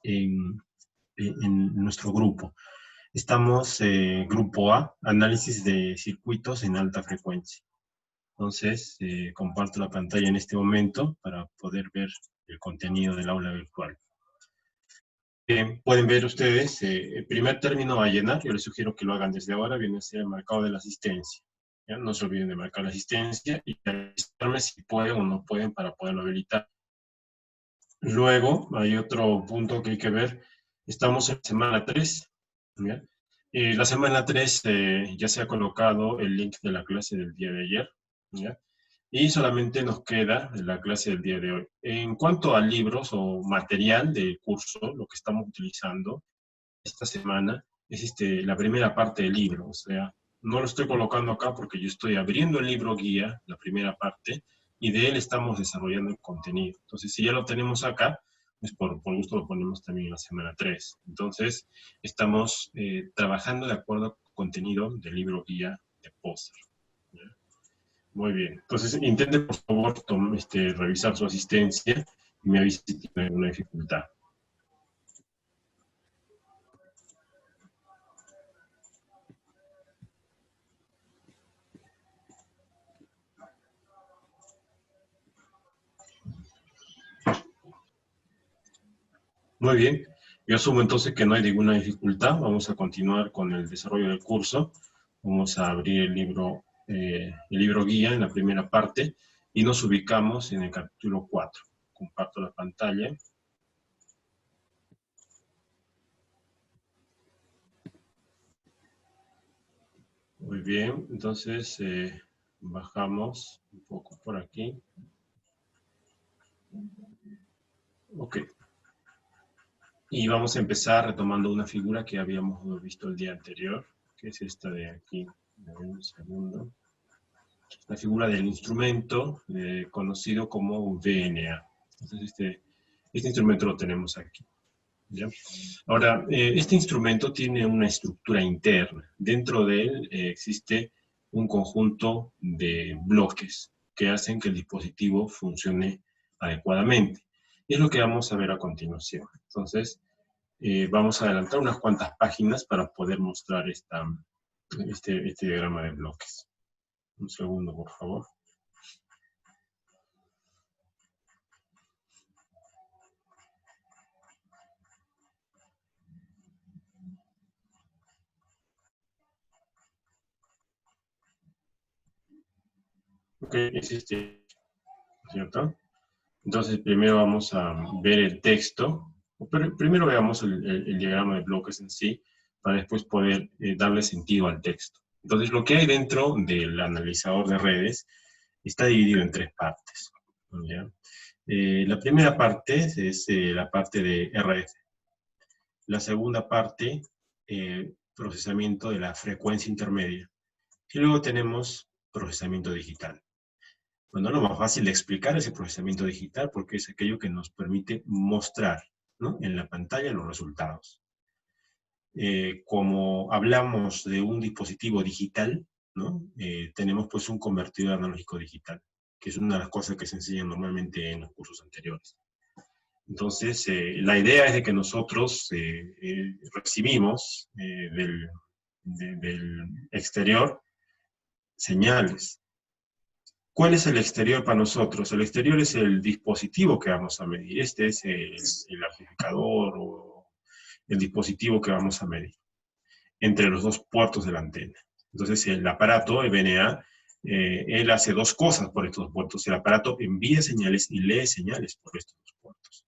en, en nuestro grupo. Estamos grupo A, análisis de circuitos en alta frecuencia. Entonces, comparto la pantalla en este momento para poder ver el contenido del aula virtual. Pueden ver ustedes el primer término a llenar. Yo les sugiero que lo hagan desde ahora. Viene a ser el marcado de la asistencia. ¿Ya? No se olviden de marcar la asistencia y avisarme si pueden o no pueden para poderlo habilitar. Luego, hay otro punto que hay que ver. Estamos en semana 3. ¿Ya? La semana 3 ya se ha colocado el link de la clase del día de ayer. ¿Ya? Y solamente nos queda la clase del día de hoy. En cuanto a libros o material del curso, lo que estamos utilizando esta semana es la primera parte del libro. O sea, no lo estoy colocando acá porque yo estoy abriendo el libro guía, la primera parte, y de él estamos desarrollando el contenido. Entonces, si ya lo tenemos acá, pues por gusto lo ponemos también en la semana 3. Entonces, estamos trabajando de acuerdo al contenido del libro guía de Poser. Muy bien. Entonces, intente, por favor, revisar su asistencia y me avise si tiene alguna dificultad. Muy bien. Yo asumo entonces que no hay ninguna dificultad. Vamos a continuar con el desarrollo del curso. Vamos a abrir el libro guía en la primera parte y nos ubicamos en el capítulo 4. Comparto la pantalla. Muy bien, entonces bajamos un poco por aquí. Ok. Y vamos a empezar retomando una figura que habíamos visto el día anterior, que es esta de aquí. Un segundo. La figura del instrumento conocido como VNA. Entonces este instrumento lo tenemos aquí. ¿Ya? Ahora, este instrumento tiene una estructura interna. Dentro de él existe un conjunto de bloques que hacen que el dispositivo funcione adecuadamente. Y es lo que vamos a ver a continuación. Entonces, vamos a adelantar unas cuantas páginas para poder mostrar este diagrama de bloques. Un segundo, por favor. Ok, es ¿cierto? Entonces, primero vamos a ver el texto. Pero primero veamos el diagrama de bloques en sí, para después poder darle sentido al texto. Entonces, lo que hay dentro del analizador de redes está dividido en 3 partes. ¿Ya? La primera parte es la parte de RF. La segunda parte, procesamiento de la frecuencia intermedia. Y luego tenemos procesamiento digital. Bueno, lo más fácil de explicar es el procesamiento digital porque es aquello que nos permite mostrar, ¿no?, en la pantalla los resultados. Como hablamos de un dispositivo digital, ¿no?, tenemos pues un convertidor analógico digital, que es una de las cosas que se enseñan normalmente en los cursos anteriores. Entonces, la idea es de que nosotros recibimos del exterior señales. ¿Cuál es el exterior para nosotros? El exterior es el dispositivo que vamos a medir. Este es el amplificador o el dispositivo que vamos a medir entre los 2 puertos de la antena. Entonces el aparato, el VNA, él hace 2 cosas por estos puertos. El aparato envía señales y lee señales por estos 2 puertos.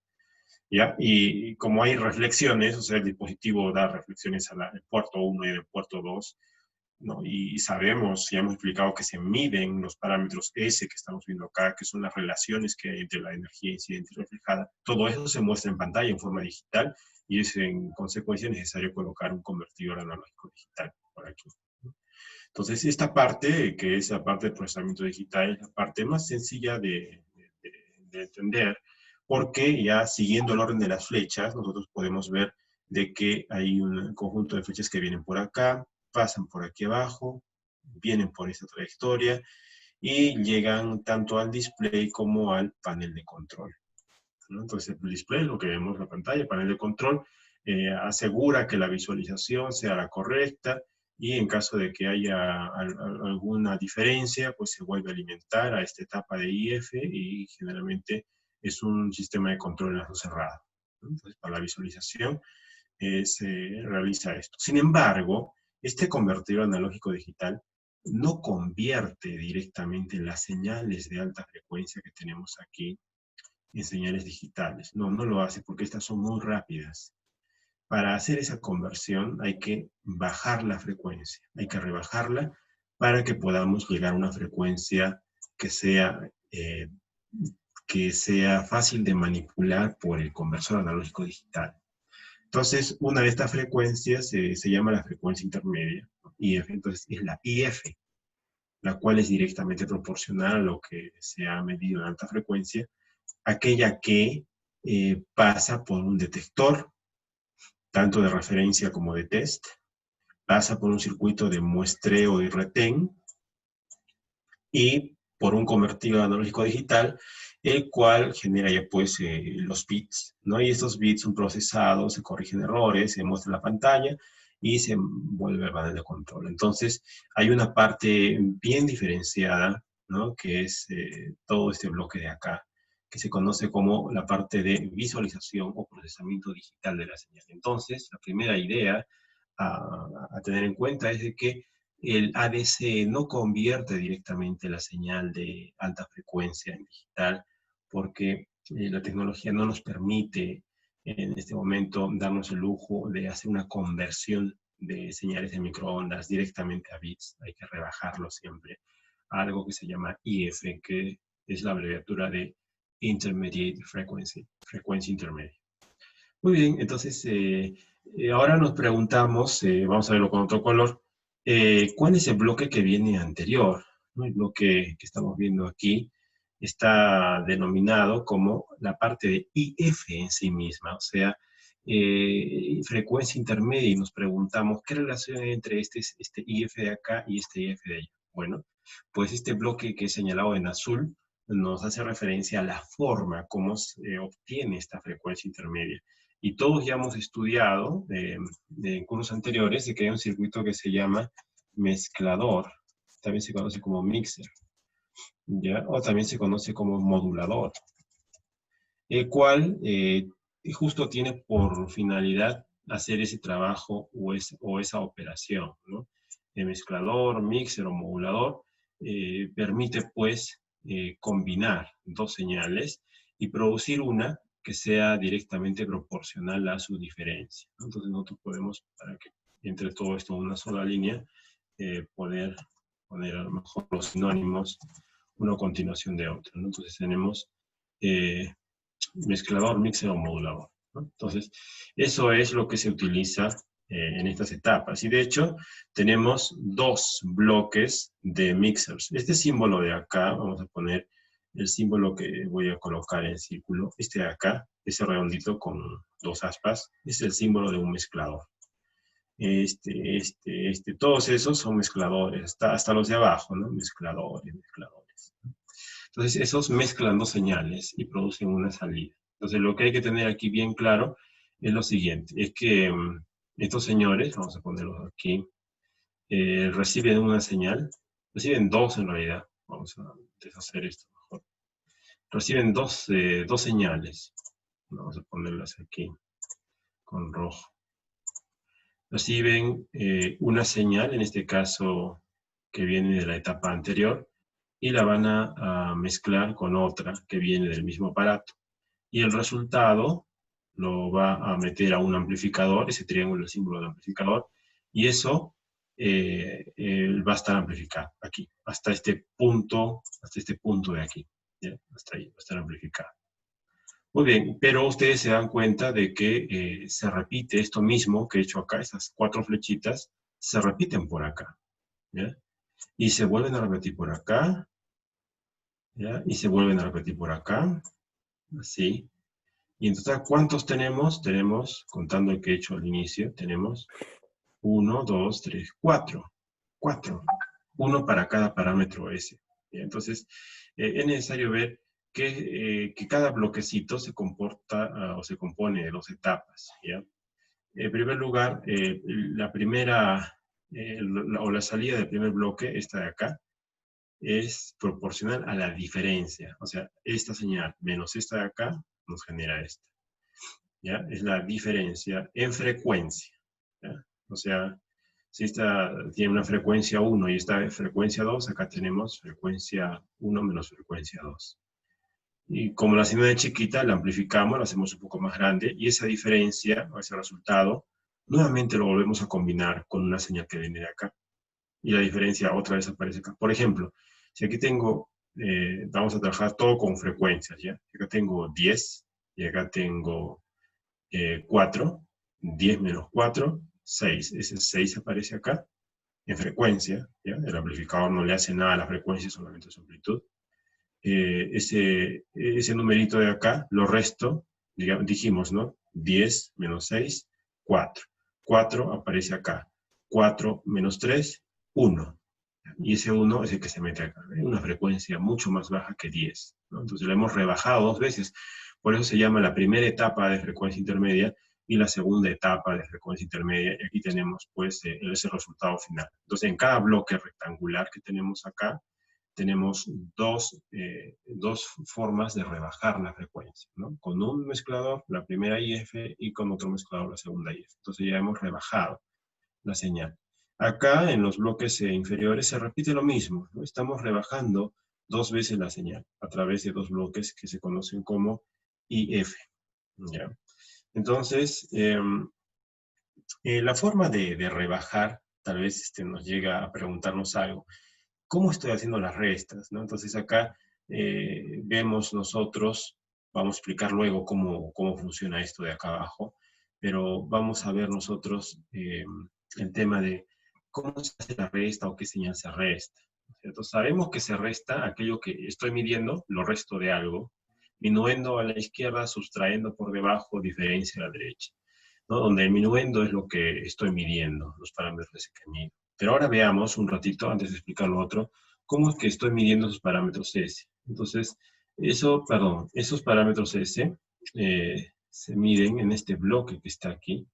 ¿Ya? Y como hay reflexiones, o sea, el dispositivo da reflexiones al puerto 1 y al puerto 2, ¿no? Y sabemos, ya hemos explicado que se miden los parámetros S que estamos viendo acá, que son las relaciones que hay entre la energía incidente y reflejada. Todo eso se muestra en pantalla en forma digital y es en consecuencia necesario colocar un convertidor analógico digital por aquí. Entonces, esta parte, que es la parte de procesamiento digital, es la parte más sencilla de entender, porque ya siguiendo el orden de las flechas, nosotros podemos ver de que hay un conjunto de flechas que vienen por acá, pasan por aquí abajo, vienen por esta trayectoria y llegan tanto al display como al panel de control. ¿no? Entonces, el display, lo que vemos en la pantalla, panel de control, asegura que la visualización sea la correcta, y en caso de que haya alguna diferencia, pues se vuelve a alimentar a esta etapa de IF, y generalmente es un sistema de control en lazo cerrado, ¿no? Entonces, para la visualización se realiza esto. Sin embargo, este convertidor analógico digital no convierte directamente las señales de alta frecuencia que tenemos aquí en señales digitales. No, no lo hace, porque estas son muy rápidas. Para hacer esa conversión hay que bajar la frecuencia, hay que rebajarla para que podamos llegar a una frecuencia eh, que sea fácil de manipular por el conversor analógico digital. Entonces, una de estas frecuencias se llama la frecuencia intermedia, IF. Entonces, es la IF, la cual es directamente proporcional a lo que se ha medido en alta frecuencia, aquella que pasa por un detector, tanto de referencia como de test, pasa por un circuito de muestreo y retén, y por un convertidor analógico digital, el cual genera ya pues los bits, ¿no? Y estos bits son procesados, se corrigen errores, se muestra en la pantalla y se vuelve al panel de control. Entonces, hay una parte bien diferenciada, ¿no? Que es todo este bloque de acá, que se conoce como la parte de visualización o procesamiento digital de la señal. Entonces, la primera idea a tener en cuenta es de que el ADC no convierte directamente la señal de alta frecuencia en digital, porque la tecnología no nos permite en este momento darnos el lujo de hacer una conversión de señales de microondas directamente a bits. Hay que rebajarlo siempre a algo que se llama IF, que es la abreviatura de Intermediate Frequency, frecuencia intermedia. Muy bien, entonces ahora nos preguntamos, vamos a verlo con otro color, ¿cuál es el bloque que viene anterior? ¿No? El bloque que estamos viendo aquí está denominado como la parte de IF en sí misma, o sea, frecuencia intermedia, y nos preguntamos qué relación hay entre este IF de acá y este IF de allá. Bueno, pues este bloque que he señalado en azul nos hace referencia a la forma como se obtiene esta frecuencia intermedia. Y todos ya hemos estudiado en cursos anteriores de que hay un circuito que se llama mezclador, también se conoce como mixer, ¿ya? O también se conoce como modulador, el cual justo tiene por finalidad hacer ese trabajo o esa operación, ¿no? El mezclador, mixer o modulador permite pues combinar dos señales y producir una que sea directamente proporcional a su diferencia, ¿no? Entonces nosotros podemos, para que entre todo esto en una sola línea, poder poner a lo mejor los sinónimos uno a continuación de otro, ¿no? Entonces tenemos mezclador, mixer o modulador, ¿no? Entonces, eso es lo que se utiliza en estas etapas. Y de hecho, tenemos dos bloques de mixers. Este símbolo de acá, vamos a poner el símbolo que voy a colocar en círculo. Este de acá, ese redondito con dos aspas, es el símbolo de un mezclador. Todos esos son mezcladores, hasta los de abajo, ¿no? Mezcladores. Entonces, esos mezclan dos señales y producen una salida. Entonces, lo que hay que tener aquí bien claro es lo siguiente, es que estos señores, vamos a ponerlos aquí, reciben una señal, reciben dos en realidad, vamos a deshacer esto mejor. Reciben dos señales, vamos a ponerlas aquí con rojo. Reciben una señal, en este caso que viene de la etapa anterior, y la van a mezclar con otra que viene del mismo aparato. Y el resultado lo va a meter a un amplificador, ese triángulo es el símbolo del amplificador, y eso va a estar amplificado aquí, hasta este punto de aquí, ¿ya? Hasta ahí va a estar amplificado. Muy bien, pero ustedes se dan cuenta de que se repite esto mismo que he hecho acá, estas cuatro flechitas, se repiten por acá, ¿ya? Y se vuelven a repetir por acá, ¿ya? Y se vuelven a repetir por acá, así. Y entonces, ¿cuántos tenemos? Tenemos, contando el que he hecho al inicio, tenemos 1, 2, 3, 4. 4. Uno para cada parámetro S. Entonces, es necesario ver que cada bloquecito se comporta o se compone de dos etapas, ¿ya? En primer lugar, la primera o la salida del primer bloque, esta de acá, es proporcional a la diferencia. O sea, esta señal menos esta de acá nos genera esta. ¿Ya? Es la diferencia en frecuencia. ¿Ya? O sea, si esta tiene una frecuencia 1 y esta frecuencia 2, acá tenemos frecuencia 1 menos frecuencia 2. Y como la señal es chiquita, la amplificamos, la hacemos un poco más grande, y esa diferencia, o ese resultado, nuevamente lo volvemos a combinar con una señal que viene de acá. Y la diferencia otra vez aparece acá. Por ejemplo, si aquí tengo, vamos a trabajar todo con frecuencias, ¿ya? Acá tengo 10, y acá tengo 4, 10 menos 4, 6. Ese 6 aparece acá, en frecuencia, ¿ya? El amplificador no le hace nada a la frecuencia, solamente su amplitud. Ese numerito de acá, lo resto, digamos, dijimos, ¿no? 10 menos 6, 4. 4 aparece acá. 4 menos 3, 1. Y ese 1 es el que se mete acá. Es una frecuencia mucho más baja que 10, ¿no? Entonces lo hemos rebajado 2 veces. Por eso se llama la primera etapa de frecuencia intermedia y la segunda etapa de frecuencia intermedia. Y aquí tenemos, pues, ese resultado final. Entonces, en cada bloque rectangular que tenemos acá, tenemos dos formas de rebajar la frecuencia, ¿no? Con un mezclador, la primera IF, y con otro mezclador, la segunda IF. Entonces ya hemos rebajado la señal. Acá, en los bloques inferiores, se repite lo mismo, ¿no? Estamos rebajando 2 veces la señal a través de 2 bloques que se conocen como IF, ¿ya? Entonces, la forma de rebajar, tal vez nos llega a preguntarnos algo. ¿Cómo estoy haciendo las restas? ¿No? Entonces acá vemos nosotros, vamos a explicar luego cómo funciona esto de acá abajo, pero vamos a ver nosotros el tema de cómo se hace la resta o qué señal se resta, ¿cierto? Sabemos que se resta aquello que estoy midiendo, lo resto de algo, minuendo a la izquierda, sustrayendo por debajo, diferencia a la derecha, ¿no? Donde el minuendo es lo que estoy midiendo, los parámetros que mido. Pero ahora veamos un ratito, antes de explicar lo otro, cómo es que estoy midiendo esos parámetros S. Entonces, esos parámetros S se miden en este bloque que está aquí.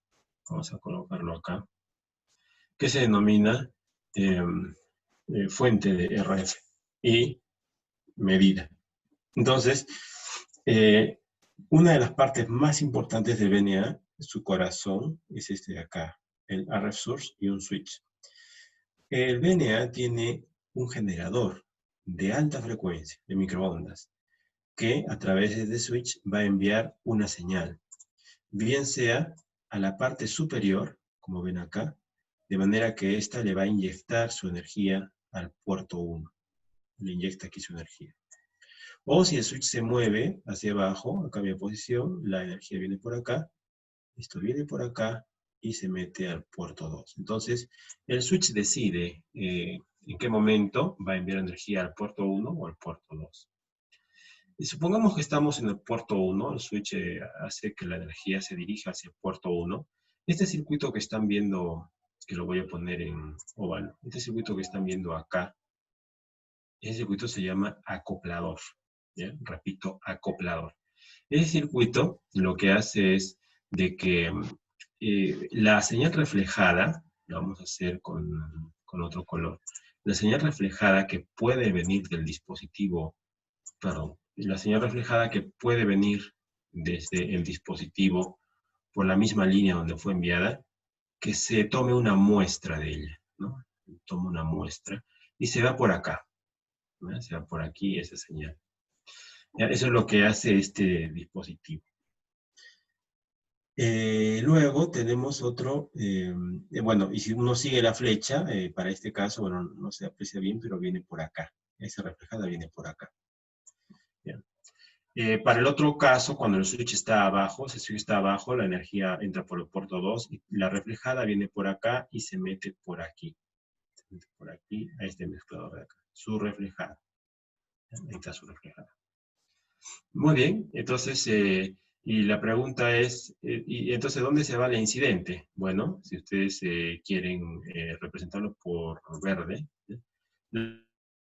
Vamos a colocarlo acá, que se denomina fuente de RF y medida. Entonces, una de las partes más importantes del VNA, su corazón, es este de acá, el RF source y un switch. El VNA tiene un generador de alta frecuencia, de microondas, que a través de este switch va a enviar una señal, bien sea a la parte superior, como ven acá, de manera que ésta le va a inyectar su energía al puerto 1. Le inyecta aquí su energía. O si el switch se mueve hacia abajo, cambia de posición, la energía viene por acá, esto viene por acá y se mete al puerto 2. Entonces, el switch decide en qué momento va a enviar energía al puerto 1 o al puerto 2. Y supongamos que estamos en el puerto 1, el switch hace que la energía se dirija hacia el puerto 1. Este circuito que están viendo, que lo voy a poner en oval, este circuito que están viendo acá, ese circuito se llama acoplador. ¿Ya? Repito, acoplador. Ese circuito lo que hace es de que la señal reflejada, lo vamos a hacer con otro color, la señal reflejada que puede venir del dispositivo, perdón, la señal reflejada que puede venir desde el dispositivo por la misma línea donde fue enviada, que se tome una muestra de ella, ¿no? Toma una muestra y se va por acá, ¿no? Se va por aquí esa señal. ¿Ya? Eso es lo que hace este dispositivo. Luego tenemos otro, bueno, y si uno sigue la flecha, para este caso, bueno, no se aprecia bien, pero viene por acá. Esa reflejada viene por acá. Bien. Para el otro caso, cuando el switch está abajo, si el switch está abajo, la energía entra por el puerto 2, y la reflejada viene por acá y se mete por aquí. Se mete por aquí, a este mezclador de acá. Su reflejada. Ahí está su reflejada. Muy bien, entonces, y la pregunta es, ¿y entonces dónde se va la incidente? Bueno, si ustedes quieren representarlo por verde,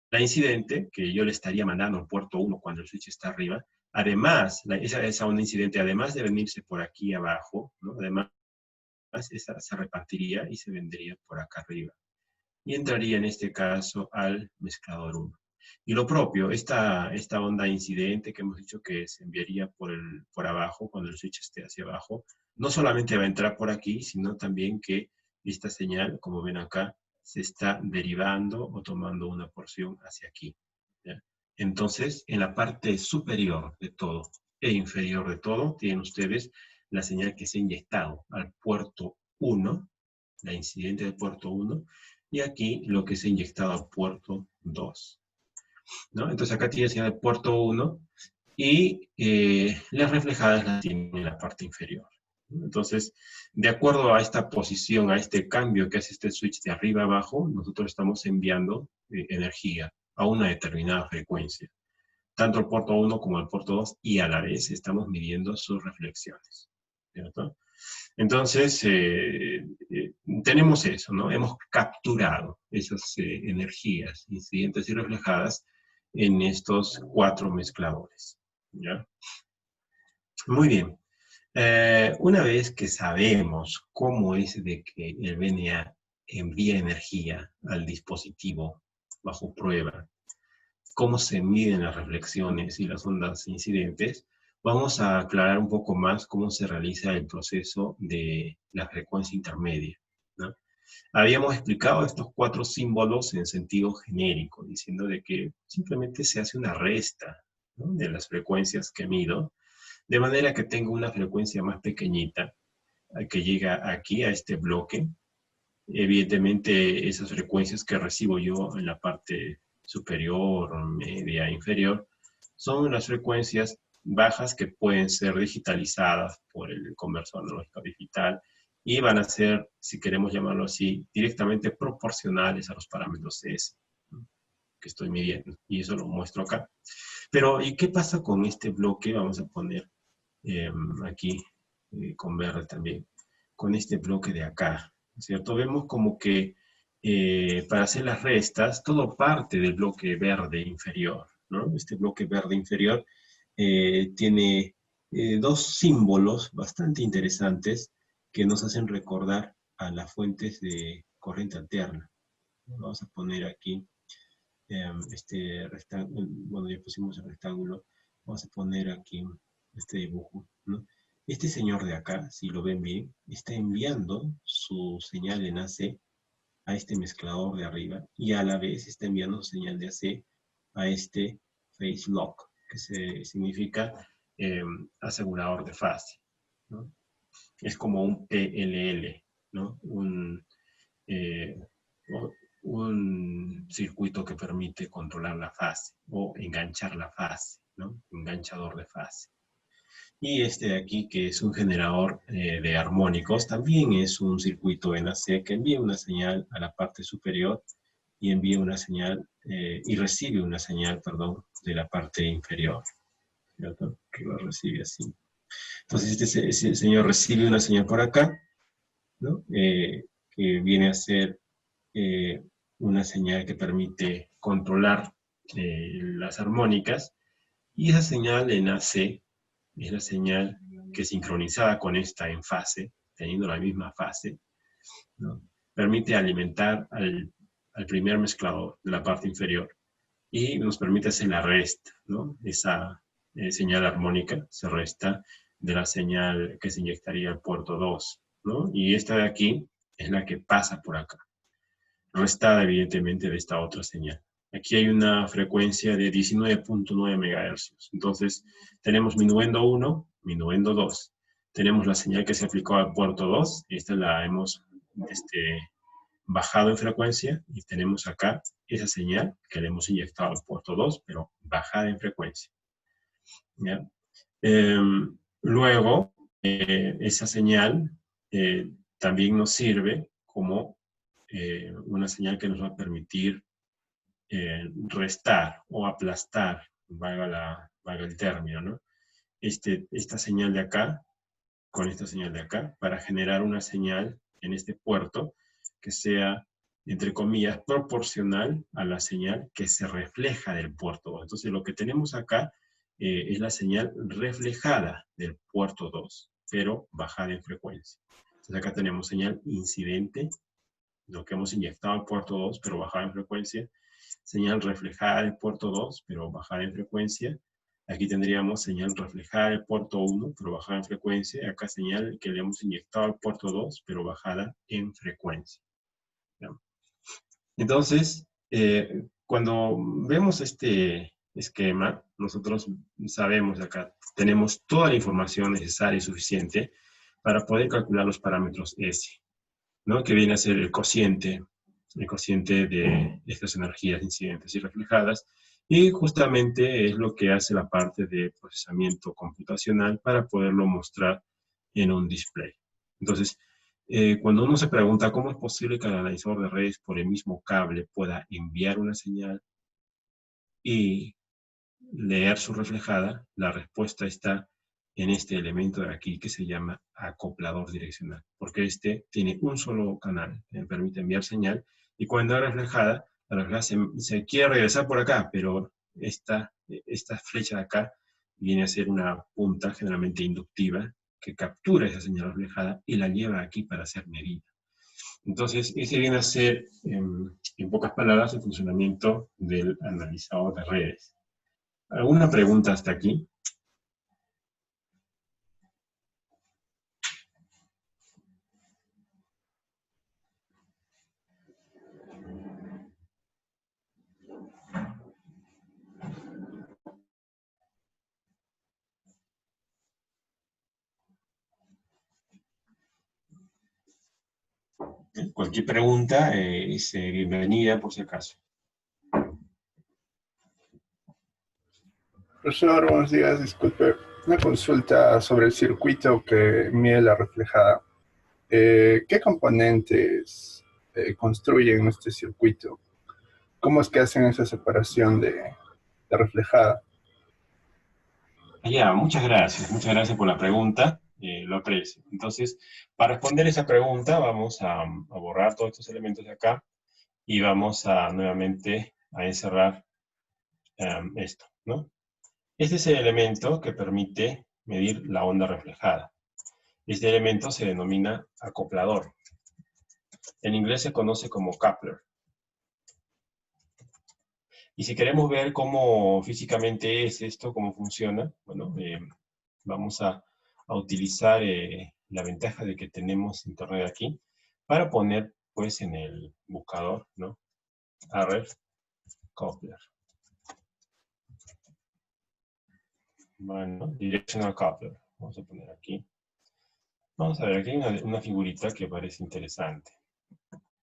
la incidente que yo le estaría mandando al puerto 1 cuando el switch está arriba, además, esa onda incidente, además de venirse por aquí abajo, ¿no? Además, esa se repartiría y se vendría por acá arriba. Y entraría en este caso al mezclador 1. Y lo propio, esta onda incidente que hemos dicho que se enviaría por abajo, cuando el switch esté hacia abajo, no solamente va a entrar por aquí, sino también que esta señal, como ven acá, se está derivando o tomando una porción hacia aquí. ¿Ya? Entonces, en la parte superior de todo e inferior de todo, tienen ustedes la señal que se ha inyectado al puerto 1, la incidente del puerto 1, y aquí lo que se ha inyectado al puerto 2. ¿No? Entonces acá tiene señal del puerto 1 y las reflejadas las tiene en la parte inferior. Entonces, de acuerdo a esta posición, a este cambio que hace este switch de arriba a abajo, nosotros estamos enviando energía a una determinada frecuencia, tanto al puerto 1 como al puerto 2, y a la vez estamos midiendo sus reflexiones, ¿cierto? Entonces, tenemos eso, ¿no? Hemos capturado esas energías incidentes y reflejadas en estos 4 mezcladores, ¿ya? Muy bien. Una vez que sabemos cómo es de que el VNA envía energía al dispositivo bajo prueba, cómo se miden las reflexiones y las ondas incidentes, vamos a aclarar un poco más cómo se realiza el proceso de la frecuencia intermedia, ¿no? Habíamos explicado estos 4 símbolos en sentido genérico, diciendo de que simplemente se hace una resta, ¿no?, de las frecuencias que mido, de manera que tengo una frecuencia más pequeñita que llega aquí a este bloque. Evidentemente, esas frecuencias que recibo yo en la parte superior, media, inferior, son las frecuencias bajas que pueden ser digitalizadas por el conversor analógico digital y van a ser, si queremos llamarlo así, directamente proporcionales a los parámetros S que estoy midiendo. Y eso lo muestro acá. Pero, ¿y qué pasa con este bloque? Vamos a poner aquí con verde también, con este bloque de acá, ¿cierto? Vemos como que para hacer las restas, todo parte del bloque verde inferior, ¿no? Este bloque verde inferior tiene 2 símbolos bastante interesantes que nos hacen recordar a las fuentes de corriente alterna. Vamos a poner aquí este rectángulo, bueno, ya pusimos el rectángulo, vamos a poner aquí este dibujo, ¿no? Este señor de acá, si lo ven bien, está enviando su señal en AC a este mezclador de arriba y a la vez está enviando su señal de AC a este phase lock, que significa asegurador de fase, ¿no? Es como un PLL, ¿no? Eh, un circuito que permite controlar la fase o enganchar la fase, ¿no? Enganchador de fase. Y este de aquí, que es un generador de armónicos, también es un circuito NAC que envía una señal a la parte superior y envía una señal y recibe una señal, perdón, de la parte inferior, ¿cierto? Que lo recibe así. Entonces este señor recibe una señal por acá, ¿no? Que viene a ser una señal que permite controlar las armónicas, y esa señal en AC es la señal que sincronizada con esta en fase, teniendo la misma fase, ¿no?, permite alimentar al primer mezclador de la parte inferior y nos permite hacer la resta, ¿no? Esa señal armónica se resta de la señal que se inyectaría al puerto 2, ¿no? Y esta de aquí es la que pasa por acá, restada evidentemente de esta otra señal. Aquí hay una frecuencia de 19.9 MHz. Entonces, tenemos minuendo 1, minuendo 2. Tenemos la señal que se aplicó al puerto 2. Esta la hemos bajado en frecuencia. Y tenemos acá esa señal que le hemos inyectado al puerto 2, pero bajada en frecuencia. ¿Ya? Luego, esa señal también nos sirve como una señal que nos va a permitir restar o aplastar, valga el término, ¿no? Esta señal de acá, con esta señal de acá, para generar una señal en este puerto que sea entre comillas, proporcional a la señal que se refleja del puerto 2. Entonces, lo que tenemos acá es la señal reflejada del puerto 2, pero bajada en frecuencia. Entonces, acá tenemos señal incidente, lo que hemos inyectado al puerto 2, pero bajada en frecuencia. Señal reflejada del puerto 2, pero bajada en frecuencia. Aquí tendríamos señal reflejada del puerto 1, pero bajada en frecuencia. Acá señal que le hemos inyectado al puerto 2, pero bajada en frecuencia. ¿Ya? Entonces, cuando vemos este esquema, nosotros sabemos acá, tenemos toda la información necesaria y suficiente para poder calcular los parámetros S, ¿no? Que viene a ser el cociente de estas energías incidentes y reflejadas, y justamente es lo que hace la parte de procesamiento computacional para poderlo mostrar en un display. Entonces, cuando uno se pregunta cómo es posible que el analizador de redes por el mismo cable pueda enviar una señal y leer su reflejada, la respuesta está en este elemento de aquí que se llama acoplador direccional, porque este tiene un solo canal que permite enviar señal, y cuando es reflejada, la reflejada se quiere regresar por acá, pero esta flecha de acá viene a ser una punta generalmente inductiva que captura esa señal reflejada y la lleva aquí para ser medida. Entonces, ese viene a ser, en pocas palabras, el funcionamiento del analizador de redes. ¿Alguna pregunta hasta aquí? Cualquier pregunta es bienvenida por si acaso. Profesor, buenos días. Disculpe, una consulta sobre el circuito que mide la reflejada. ¿Qué componentes construyen este circuito? ¿Cómo es que hacen esa separación de reflejada? Ya, muchas gracias por la pregunta, lo aprecio. Entonces, para responder esa pregunta, vamos a borrar todos estos elementos de acá y vamos a nuevamente a encerrar esto, ¿no? Este es el elemento que permite medir la onda reflejada. Este elemento se denomina acoplador. En inglés se conoce como coupler. Y si queremos ver cómo físicamente es esto, cómo funciona, bueno, vamos a utilizar la ventaja de que tenemos internet aquí para poner, pues, en el buscador, ¿no? RF coupler. Bueno, directional coupler. Vamos a poner aquí. Vamos a ver, aquí hay una figurita que parece interesante.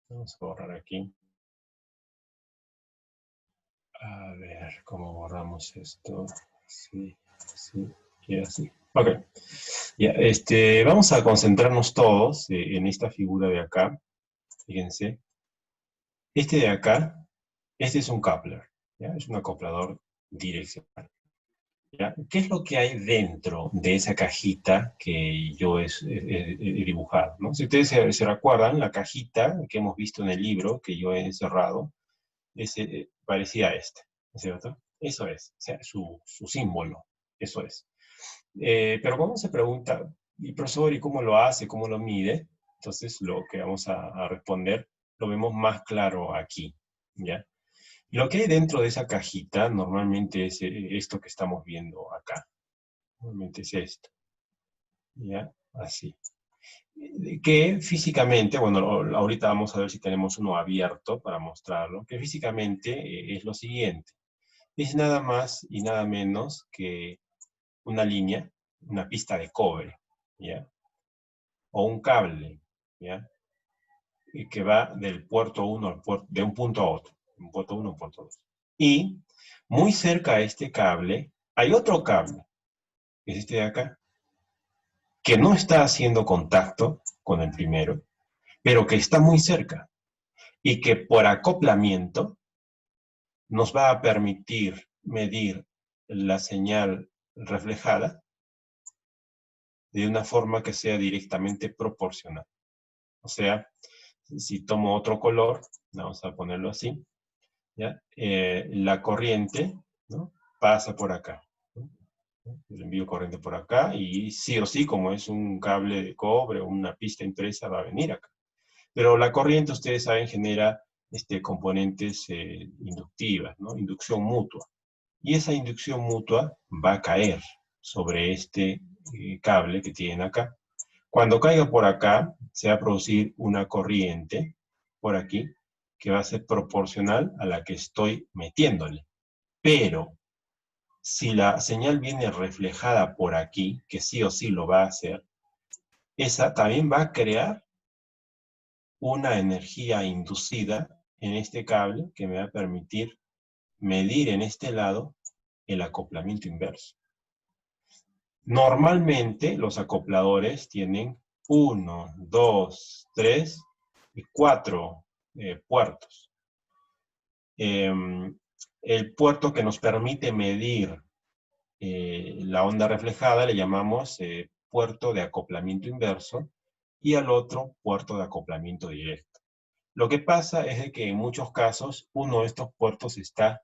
Vamos a borrar aquí. A ver, ¿cómo borramos esto? Sí, sí, y así. Ok. Ya, vamos a concentrarnos todos en esta figura de acá. Fíjense. Este de acá, este es un coupler. ¿Ya? Es un acoplador direccional. ¿Ya? ¿Qué es lo que hay dentro de esa cajita que yo he dibujado? ¿No? Si ustedes se recuerdan, la cajita que hemos visto en el libro que yo he encerrado, parecía este, ¿no es cierto? Eso es, o sea, su símbolo, eso es. Pero cuando se pregunta, ¿y profesor, y cómo lo hace, cómo lo mide? Entonces lo que vamos a responder lo vemos más claro aquí, ¿ya? Lo que hay dentro de esa cajita normalmente es esto que estamos viendo acá. Normalmente es esto, ¿ya? Así. Que físicamente, bueno, ahorita vamos a ver si tenemos uno abierto para mostrarlo, que físicamente es lo siguiente. Es nada más y nada menos que una línea, una pista de cobre, ¿ya? O un cable, ¿ya? Y que va del puerto 1 al puerto, de un punto a otro, un puerto 1 a un puerto 2. Y muy cerca a este cable hay otro cable, que es este de acá, que no está haciendo contacto con el primero, pero que está muy cerca y que por acoplamiento nos va a permitir medir la señal reflejada de una forma que sea directamente proporcional. O sea, Si tomo otro color, vamos a ponerlo así, ¿ya? La corriente, ¿no?, pasa por acá, ¿no? Yo envío corriente por acá y sí o sí, como es un cable de cobre o una pista impresa, va a venir acá. Pero la corriente, ustedes saben, genera componentes inductivas, ¿no? Inducción mutua. Y esa inducción mutua va a caer sobre este cable que tienen acá. Cuando caiga por acá, se va a producir una corriente por aquí que va a ser proporcional a la que estoy metiéndole. Pero si la señal viene reflejada por aquí, que sí o sí lo va a hacer, esa también va a crear una energía inducida en este cable que me va a permitir medir en este lado el acoplamiento inverso. Normalmente los acopladores tienen 1, 2, 3 y 4 puertos. El puerto que nos permite medir la onda reflejada le llamamos puerto de acoplamiento inverso y al otro puerto de acoplamiento directo. Lo que pasa es que en muchos casos uno de estos puertos está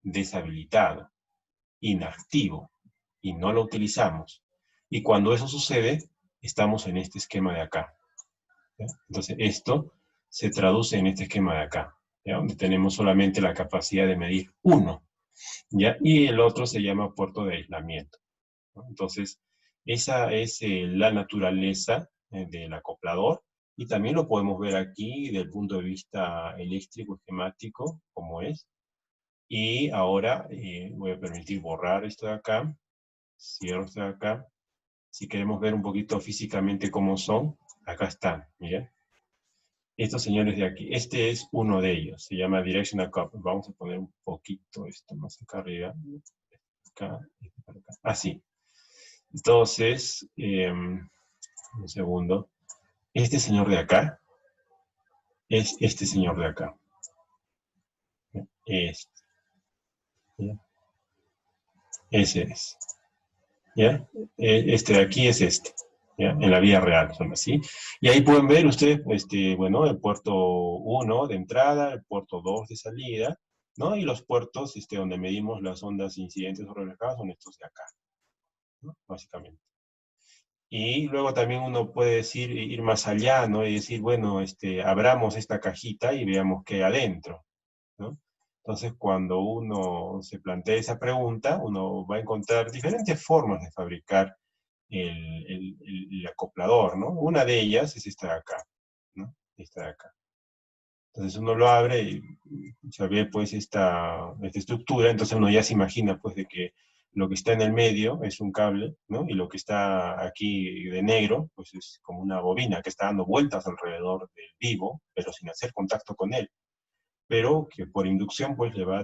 deshabilitado, inactivo, y no lo utilizamos. Y cuando eso sucede, estamos en este esquema de acá, ¿ya? Entonces esto se traduce en este esquema de acá, ¿ya?, donde tenemos solamente la capacidad de medir uno, ¿ya? Y el otro se llama puerto de aislamiento, ¿no? Entonces, esa es la naturaleza del acoplador, y también lo podemos ver aquí desde el punto de vista eléctrico esquemático, como es. Y ahora voy a permitir borrar esto de acá, cierro esto de acá. Si queremos ver un poquito físicamente cómo son, acá están, miren. Estos señores de aquí, este es uno de ellos, se llama Directional Coupler. Vamos a poner un poquito esto más acá arriba. Acá, acá. Así. Entonces, un segundo. Este señor de acá es este señor de acá. Este. ¿Ya? Ese es. ¿Ya? Este de aquí es este. ¿Ya? En la vida real son así. Y ahí pueden ver ustedes, bueno, el puerto 1 de entrada, el puerto 2 de salida, ¿no? Y los puertos donde medimos las ondas incidentes o reflejadas son estos de acá, ¿no?, básicamente. Y luego también uno puede decir, ir más allá, ¿no? Y decir, bueno, abramos esta cajita y veamos qué hay adentro, ¿no? Entonces, cuando uno se plantea esa pregunta, uno va a encontrar diferentes formas de fabricar el acoplador, ¿no? Una de ellas es esta de acá, ¿no? Esta de acá. Entonces uno lo abre y se ve pues esta estructura, entonces uno ya se imagina pues de que lo que está en el medio es un cable, ¿no? Y lo que está aquí de negro pues es como una bobina que está dando vueltas alrededor del vivo, pero sin hacer contacto con él. Pero que por inducción pues le va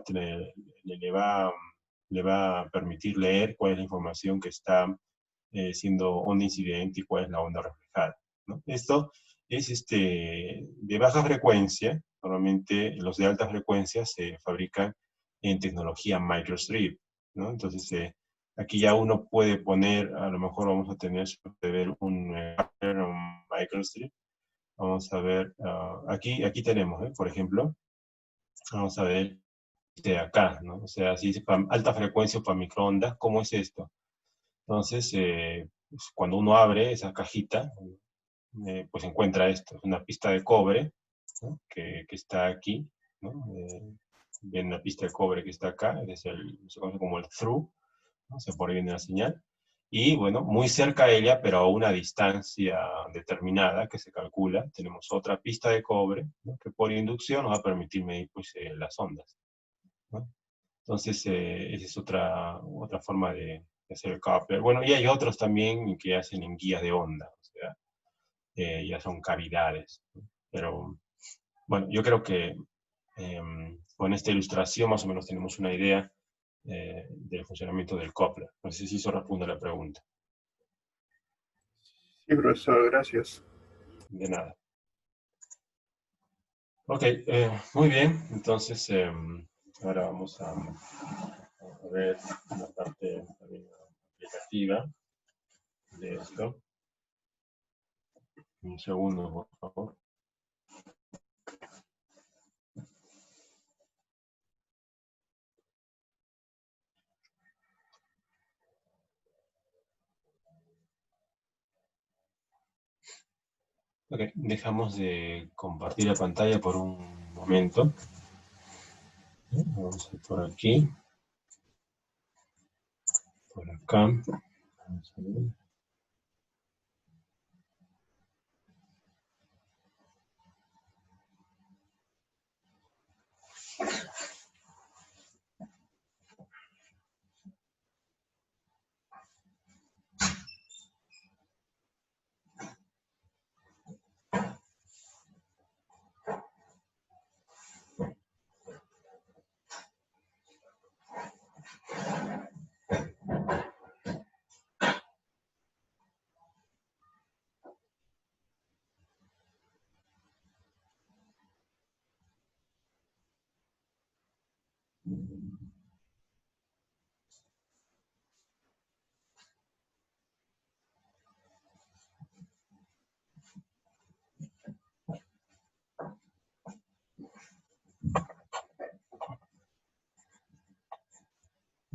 a permitir leer cuál es la información que está siendo onda incidente y cuál es la onda reflejada, ¿no? Esto es de baja frecuencia. Normalmente los de alta frecuencia se fabrican en tecnología microstrip, ¿no? Entonces aquí ya uno puede poner, a lo mejor vamos a tener de ver un microstrip. Vamos a ver, aquí tenemos, por ejemplo, vamos a ver de acá, ¿no? O sea, si es para alta frecuencia o para microondas, ¿cómo es esto? Entonces, pues, cuando uno abre esa cajita, pues encuentra esto, es una pista de cobre, ¿no?, que está aquí, ¿no? Ven una pista de cobre que está acá, se conoce como el through, ¿no? O sea, por ahí viene la señal. Y bueno, muy cerca a ella, pero a una distancia determinada que se calcula, tenemos otra pista de cobre, ¿no?, que por inducción nos va a permitir medir pues, las ondas, ¿no? Entonces, esa es otra forma de hacer el coupler. Bueno, y hay otros también que hacen en guías de onda, o sea, ya son cavidades, ¿no? Pero, bueno, yo creo que con esta ilustración más o menos tenemos una idea del funcionamiento del coupler. No sé si eso responde a la pregunta. Sí, profesor, gracias. De nada. Ok, muy bien. Entonces, ahora vamos a ver la parte también aplicativa de esto. Un segundo, por favor. Ok, dejamos de compartir la pantalla por un momento. Vamos a ir por aquí. Por acá. Vamos a ver.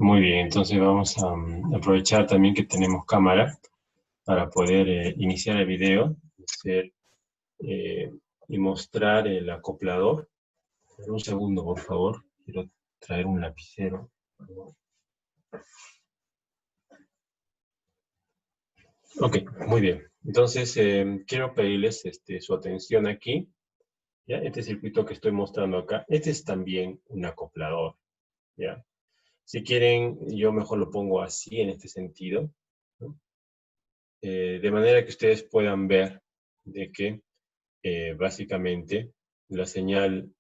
Muy bien, entonces vamos a aprovechar también que tenemos cámara para poder iniciar el video hacer, y mostrar el acoplador. Un segundo, por favor. Quiero traer un lapicero. Ok, muy bien. Entonces, quiero pedirles su atención aquí. ¿Ya? Este circuito que estoy mostrando acá, este es también un acoplador. ¿Ya? Si quieren, yo mejor lo pongo así, en este sentido, ¿no? De manera que ustedes puedan ver de que básicamente la señal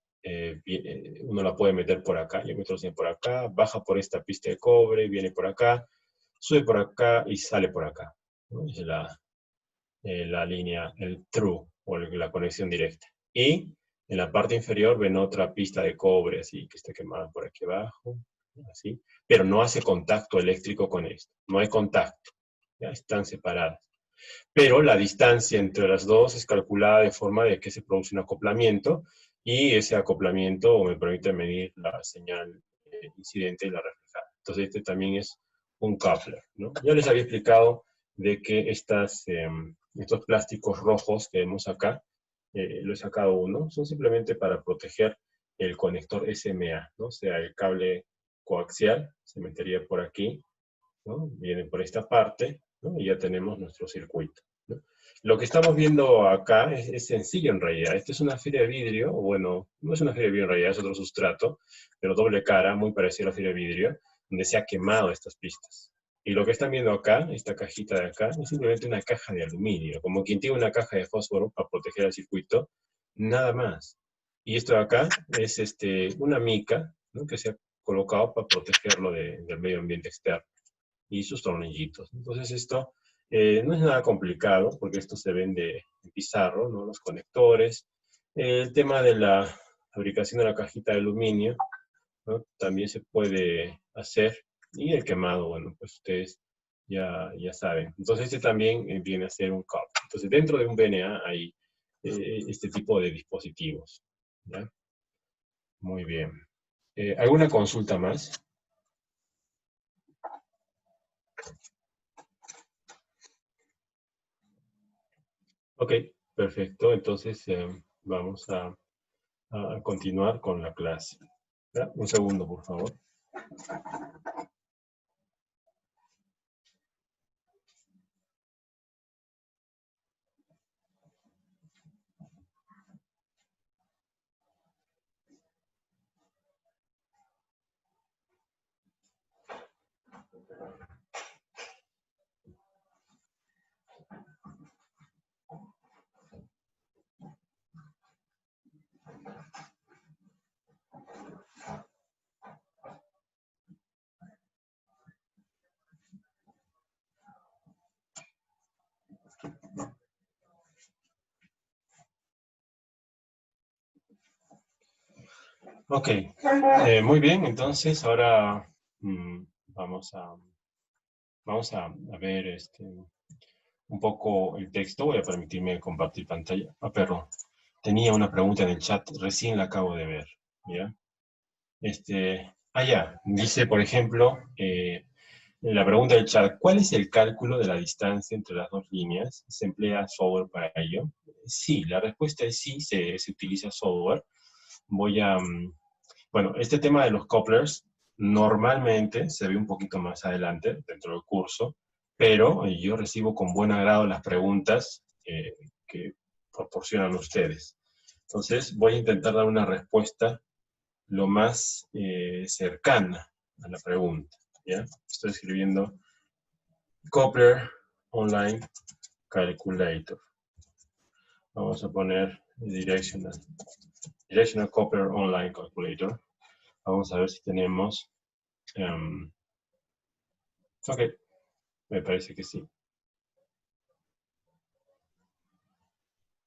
uno la puede meter por acá. Yo meto la señal por acá, baja por esta pista de cobre, viene por acá, sube por acá y sale por acá, ¿no? Es la línea, el true, o la conexión directa. Y en la parte inferior ven otra pista de cobre, así, que está quemada por aquí abajo, así, pero no hace contacto eléctrico con esto, no hay contacto, ya están separadas. Pero la distancia entre las dos es calculada de forma de que se produce un acoplamiento, y ese acoplamiento me permite medir la señal incidente y la reflejada. Entonces este también es un coupler, ¿no? Ya les había explicado de que estos plásticos rojos que vemos acá, lo he sacado uno, son simplemente para proteger el conector SMA, ¿no? O sea, el cable coaxial se metería por aquí, ¿no? Viene por esta parte, ¿no? Y ya tenemos nuestro circuito, ¿no? Lo que estamos viendo acá es sencillo en realidad. Esta es una fibra de vidrio, o bueno, no es una fibra de vidrio en realidad, es otro sustrato, pero doble cara, muy parecido a la fibra de vidrio, donde se ha quemado estas pistas. Y lo que están viendo acá, esta cajita de acá, es simplemente una caja de aluminio, como quien tiene una caja de fósforo para proteger el circuito, nada más. Y esto de acá es una mica, ¿no? Que se ha colocado para protegerlo del medio ambiente externo y sus tornillitos. Entonces esto no es nada complicado, porque esto se vende en pizarro, ¿no? Los conectores. El tema de la fabricación de la cajita de aluminio, ¿no? También se puede hacer. Y el quemado, bueno, pues ustedes ya saben. Entonces este también viene a ser un COP. Entonces dentro de un VNA hay este tipo de dispositivos, ¿ya? Muy bien. ¿Alguna consulta más? Ok, perfecto. Entonces vamos a continuar con la clase. ¿Ya? Un segundo, por favor. Ok, muy bien. Entonces ahora mm, vamos a, vamos a ver un poco el texto. Voy a permitirme compartir pantalla. Ah, perdón. Tenía una pregunta en el chat, recién la acabo de ver. ¿Ya? Ya. Dice, por ejemplo, La pregunta del chat, ¿cuál es el cálculo de la distancia entre las dos líneas? ¿Se emplea software para ello? Sí, la respuesta es sí, se utiliza software. Voy a... Bueno, este tema de los couplers normalmente se ve un poquito más adelante dentro del curso, pero yo recibo con buen agrado las preguntas que proporcionan ustedes. Entonces voy a intentar dar una respuesta lo más cercana a la pregunta. ¿Ya? Estoy escribiendo Coupler Online Calculator. Vamos a poner Directional Coupler Online Calculator. Vamos a ver si tenemos... ok, me parece que sí.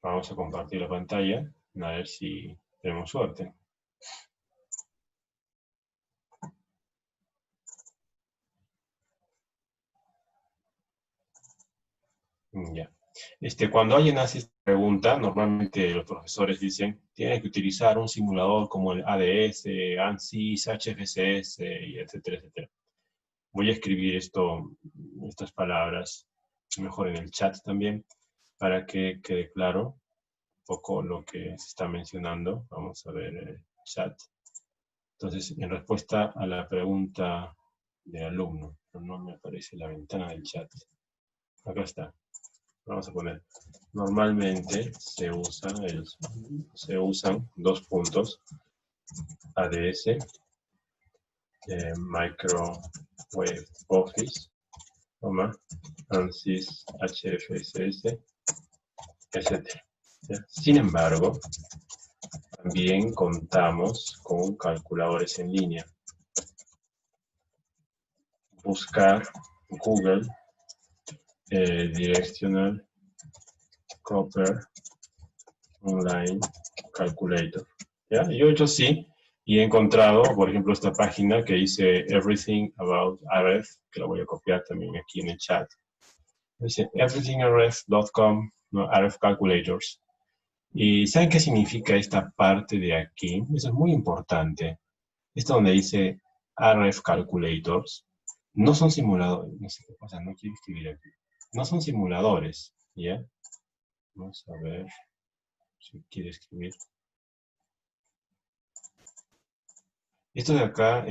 Vamos a compartir la pantalla, a ver si tenemos suerte. Ya. Cuando alguien hace esta pregunta, normalmente los profesores dicen, tienes que utilizar un simulador como el ADS, ANSYS, HFCS, y etcétera, etcétera. Voy a escribir estas palabras mejor en el chat también, para que quede claro un poco lo que se está mencionando. Vamos a ver el chat. Entonces, en respuesta a la pregunta del alumno, pero no me aparece la ventana del chat. Acá está. Vamos a poner, normalmente se usan dos puntos, ADS, Microwave Office, ANSYS, HFSS, etc. Sin embargo, también contamos con calculadores en línea. Buscar Google Directional Coupler Online Calculator. ¿Ya? Yo he hecho sí, y he encontrado, por ejemplo, esta página que dice Everything About RF, que la voy a copiar también aquí en el chat. Dice everythingrf.com, ¿no? RF Calculators. ¿Y saben qué significa esta parte de aquí? Eso es muy importante. Esto donde dice RF Calculators, no son simuladores, no sé qué pasa, no quiero escribir aquí. No son simuladores, ¿ya? Vamos a ver si quiere escribir. Esto de acá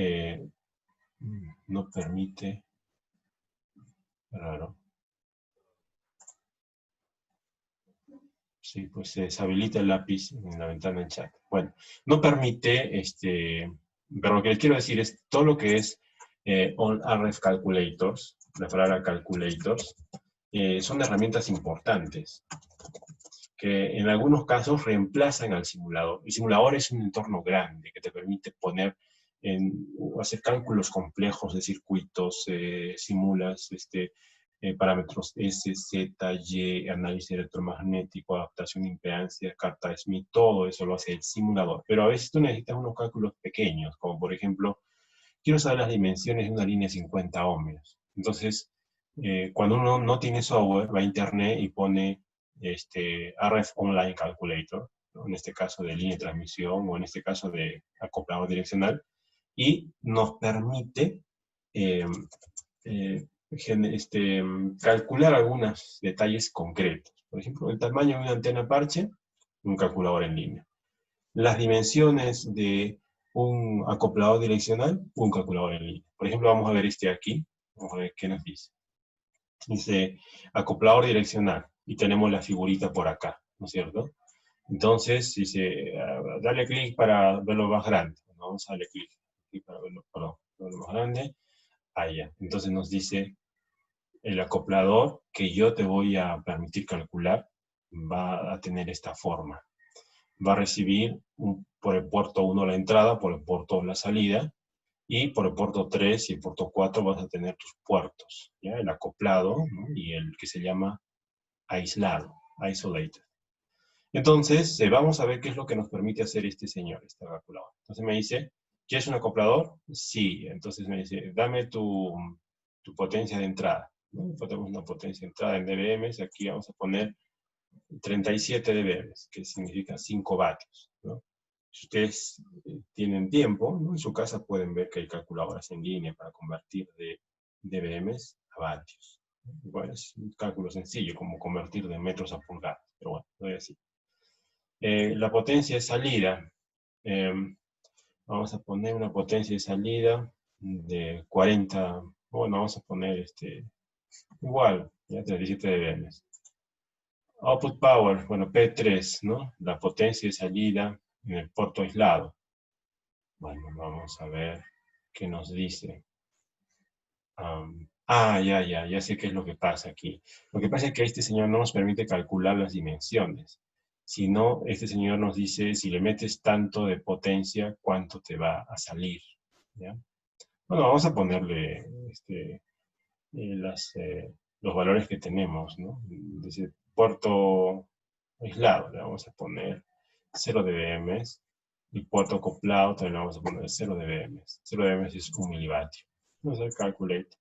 no permite, raro. Sí, pues se deshabilita el lápiz en la ventana del chat. Bueno, no permite, pero lo que les quiero decir es todo lo que es All RF Calculators, la palabra calculators, son herramientas importantes que en algunos casos reemplazan al simulador. El simulador es un entorno grande que te permite hacer cálculos complejos de circuitos, simulas parámetros S, Z, Y, análisis electromagnético, adaptación de impedancia, carta de Smith, todo eso lo hace el simulador. Pero a veces tú necesitas unos cálculos pequeños, como por ejemplo, quiero saber las dimensiones de una línea de 50 ohmios. Entonces, cuando uno no tiene software, va a internet y pone RF Online Calculator, ¿no? En este caso de línea de transmisión o en este caso de acoplador direccional, y nos permite calcular algunos detalles concretos. Por ejemplo, el tamaño de una antena parche, un calculador en línea. Las dimensiones de un acoplador direccional, un calculador en línea. Por ejemplo, vamos a ver aquí. Vamos a ver qué nos dice. Dice acoplador direccional y tenemos la figurita por acá, ¿no es cierto? Entonces dice, dale clic para verlo más grande. Vamos a darle clic para verlo más grande. Allá. Entonces nos dice el acoplador que yo te voy a permitir calcular va a tener esta forma. Va a recibir por el puerto 1 la entrada, por el puerto 2 la salida, y por el puerto 3 y el puerto 4 vas a tener tus puertos, ¿ya? El acoplado, ¿no? Y el que se llama aislado, isolated. Entonces, vamos a ver qué es lo que nos permite hacer este señor, este calculador. Entonces me dice, ¿quieres un acoplador? Sí. Entonces me dice, dame tu potencia de entrada, ¿no? Tenemos una potencia de entrada en dBm, aquí vamos a poner 37 dBm, que significa 5 vatios, ¿no? Si ustedes tienen tiempo, ¿no? En su casa pueden ver que hay calculadoras en línea para convertir de dBm a vatios. Bueno, es un cálculo sencillo, como convertir de metros a pulgadas, pero bueno, no es así. La potencia de salida, vamos a poner una potencia de salida de 40, bueno, vamos a poner igual, ya 37 dBm. Output power, bueno, P3, ¿no? La potencia de salida en el puerto aislado. Bueno, vamos a ver qué nos dice. Ya sé qué es lo que pasa aquí. Lo que pasa es que este señor no nos permite calcular las dimensiones, sino este señor nos dice, si le metes tanto de potencia, ¿cuánto te va a salir? ¿Ya? Bueno, vamos a ponerle los valores que tenemos, ¿no? Dice puerto aislado, le vamos a poner 0 dBm, y puerto acoplado también le vamos a poner 0 dBm. 0 dBm es 1 milivatio. Vamos a ver, calculate.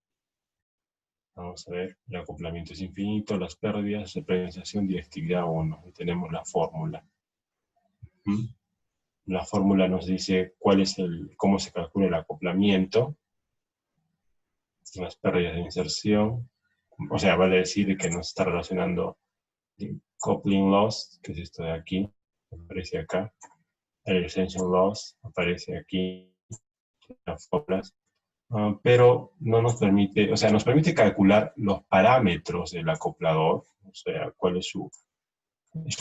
Vamos a ver, el acoplamiento es infinito, las pérdidas, representación, directividad 1. Y tenemos la fórmula. La fórmula nos dice cómo se calcula el acoplamiento, las pérdidas de inserción. O sea, vale decir que nos está relacionando el coupling loss, que es esto de aquí, aparece acá. El extension loss aparece aquí, las fórmulas. Pero no nos permite, o sea, nos permite calcular los parámetros del acoplador, o sea, cuál es su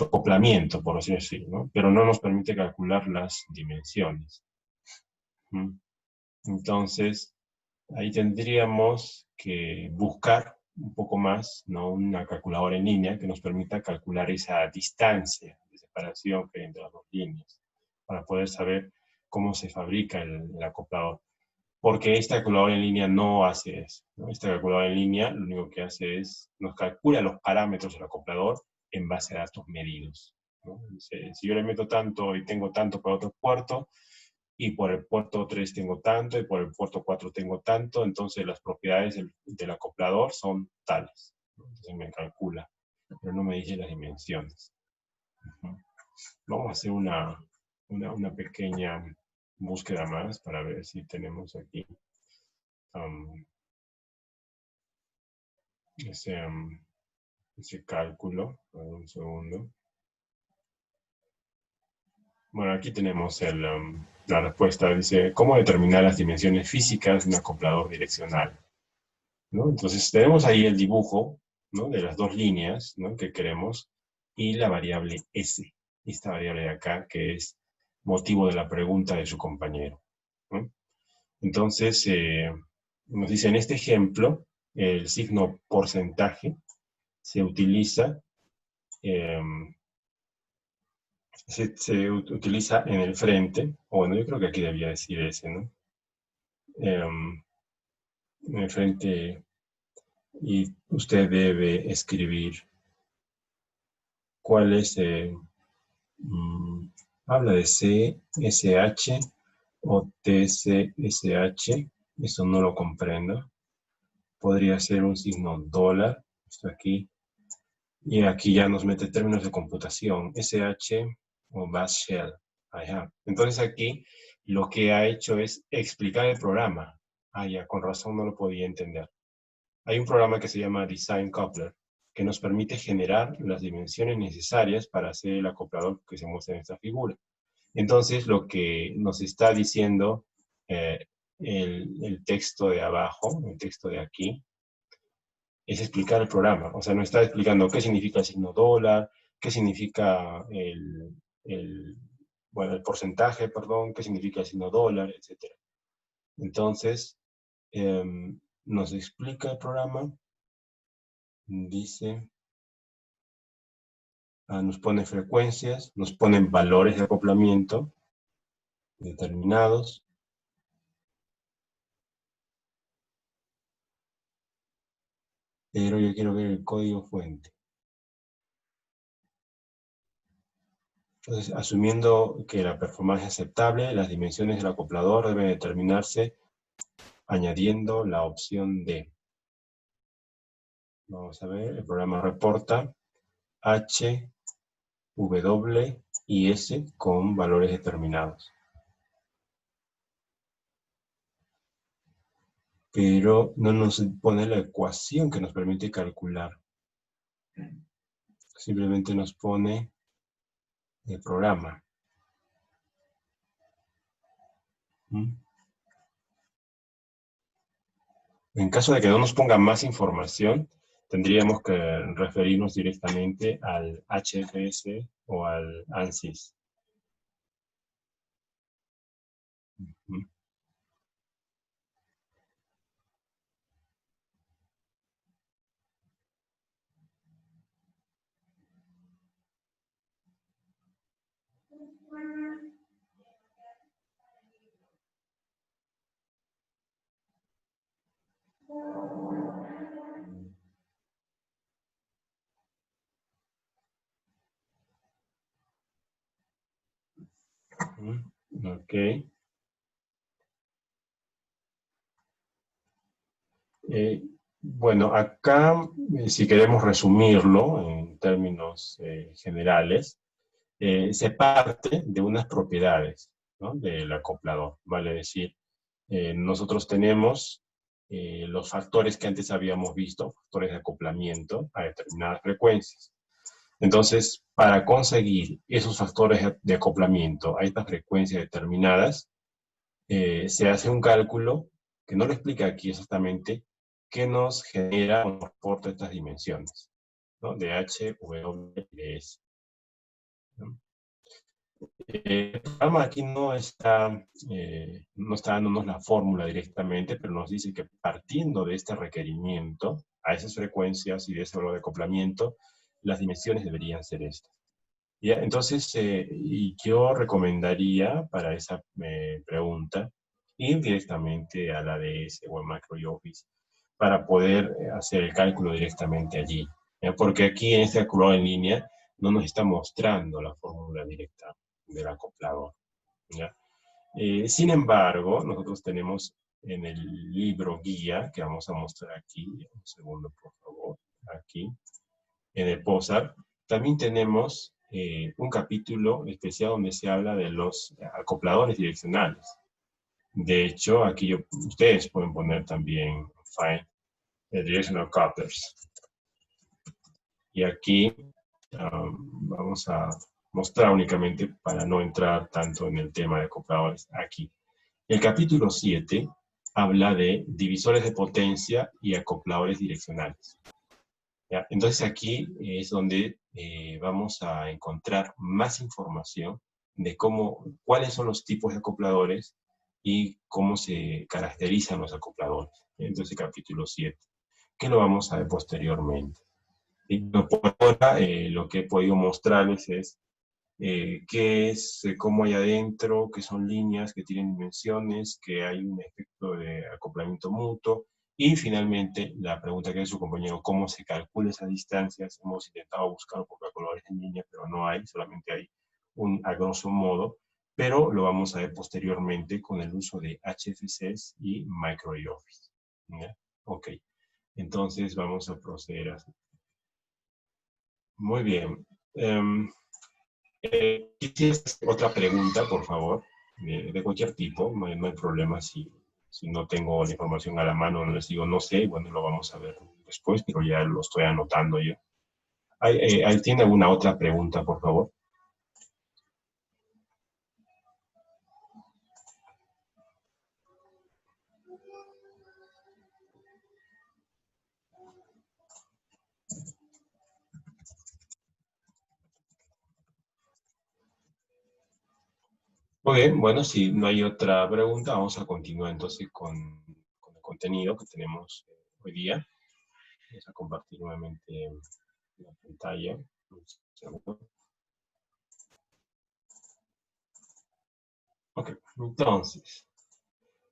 acoplamiento, por así decirlo, ¿no? Pero no nos permite calcular las dimensiones. Entonces, ahí tendríamos que buscar un poco más, ¿no? Una calculadora en línea que nos permita calcular esa distancia de separación que hay entre las dos líneas, para poder saber cómo se fabrica el acoplador. Porque esta calculadora en línea no hace eso, ¿no? Esta calculadora en línea lo único que hace es, nos calcula los parámetros del acoplador en base a datos medidos, ¿no? Si yo le meto tanto y tengo tanto para otro puerto, y por el puerto 3 tengo tanto, y por el puerto 4 tengo tanto, entonces las propiedades del acoplador son tales, ¿no? Entonces me calcula, pero no me dice las dimensiones. Vamos a hacer una pequeña búsqueda más para ver si tenemos aquí ese cálculo. A ver, un segundo. Bueno, aquí tenemos la respuesta. Dice, ¿cómo determinar las dimensiones físicas de un acoplador direccional? ¿No? Entonces tenemos ahí el dibujo, ¿no? De las dos líneas, ¿no? Que queremos, y la variable S. Esta variable de acá, que es motivo de la pregunta de su compañero, ¿no? Entonces, nos dice en este ejemplo, el signo porcentaje se utiliza, se utiliza en el frente, o bueno, yo creo que aquí debía decir ese, ¿no? En el frente, y usted debe escribir cuál es, habla de CSH o TCSH, eso no lo comprendo. Podría ser un signo dólar, esto aquí, y aquí ya nos mete términos de computación, SH o bash shell. Ajá. Entonces aquí lo que ha hecho es explicar el programa. Ya, con razón no lo podía entender. Hay un programa que se llama Design Coupler, que nos permite generar las dimensiones necesarias para hacer el acoplador que se muestra en esta figura. Entonces lo que nos está diciendo el texto de abajo, el texto de aquí, es explicar el programa. O sea, no está explicando qué significa el signo dólar, qué significa el porcentaje, perdón, qué significa el signo dólar, etc. Entonces, nos explica el programa, dice, nos pone frecuencias, nos ponen valores de acoplamiento determinados, pero yo quiero ver el código fuente. Entonces, asumiendo que la performance es aceptable, las dimensiones del acoplador deben determinarse añadiendo la opción D. Vamos a ver, el programa reporta H, W y S con valores determinados. pero no nos pone la ecuación que nos permite calcular. Simplemente nos pone el programa. ¿Mm? En caso de que no nos ponga más información, tendríamos que referirnos directamente al HFS o al ANSYS. ¿Mm? Ok. Bueno, acá, si queremos resumirlo en términos generales, se parte de unas propiedades, ¿no?, del acoplador. Vale decir, nosotros tenemos los factores que antes habíamos visto, factores de acoplamiento a determinadas frecuencias. Entonces, para conseguir esos factores de acoplamiento a estas frecuencias determinadas, se hace un cálculo que no lo explica aquí exactamente, que nos genera o nos aporta estas dimensiones, ¿no?, de H, W y de S, ¿no? El programa aquí no está dándonos la fórmula directamente, pero nos dice que partiendo de este requerimiento, a esas frecuencias y de ese valor de acoplamiento, las dimensiones deberían ser estas. ¿Ya? Entonces, y yo recomendaría para esa pregunta ir directamente a la ADS o a MacroOffice para poder hacer el cálculo directamente allí. ¿Ya? Porque aquí en este calculador en línea no nos está mostrando la fórmula directa del acoplador, ¿ya? Sin embargo, nosotros tenemos en el libro guía, que vamos a mostrar aquí, un segundo por favor, aquí, en el POSAR, también tenemos un capítulo especial donde se habla de los acopladores direccionales. De hecho, aquí ustedes pueden poner también Find Directional Couplers. Y aquí vamos a mostrar únicamente para no entrar tanto en el tema de acopladores aquí. El capítulo 7 habla de divisores de potencia y acopladores direccionales. ¿Ya? Entonces aquí es donde vamos a encontrar más información de cuáles son los tipos de acopladores y cómo se caracterizan los acopladores. Entonces capítulo 7, que lo vamos a ver posteriormente. Y por ahora lo que he podido mostrarles es qué es, cómo hay adentro, que son líneas que tienen dimensiones, que hay un efecto de acoplamiento mutuo, y finalmente la pregunta que hace su compañero, cómo se calcula esas distancias. Hemos intentado buscar por calculadores en línea, pero no hay, solamente hay a grosso modo, pero lo vamos a ver posteriormente con el uso de HFCs y MicroOffice. ¿Ya? Ok, entonces vamos a proceder así. Muy bien. ¿Quisieras hacer otra pregunta, por favor? De cualquier tipo, no hay problema si no tengo la información a la mano, les digo no sé, bueno, lo vamos a ver después, pero ya lo estoy anotando yo. ¿Tiene alguna otra pregunta, por favor? Muy bien, bueno, si no hay otra pregunta, vamos a continuar entonces con el contenido que tenemos hoy día. Vamos a compartir nuevamente la pantalla. Un segundo. Ok, entonces,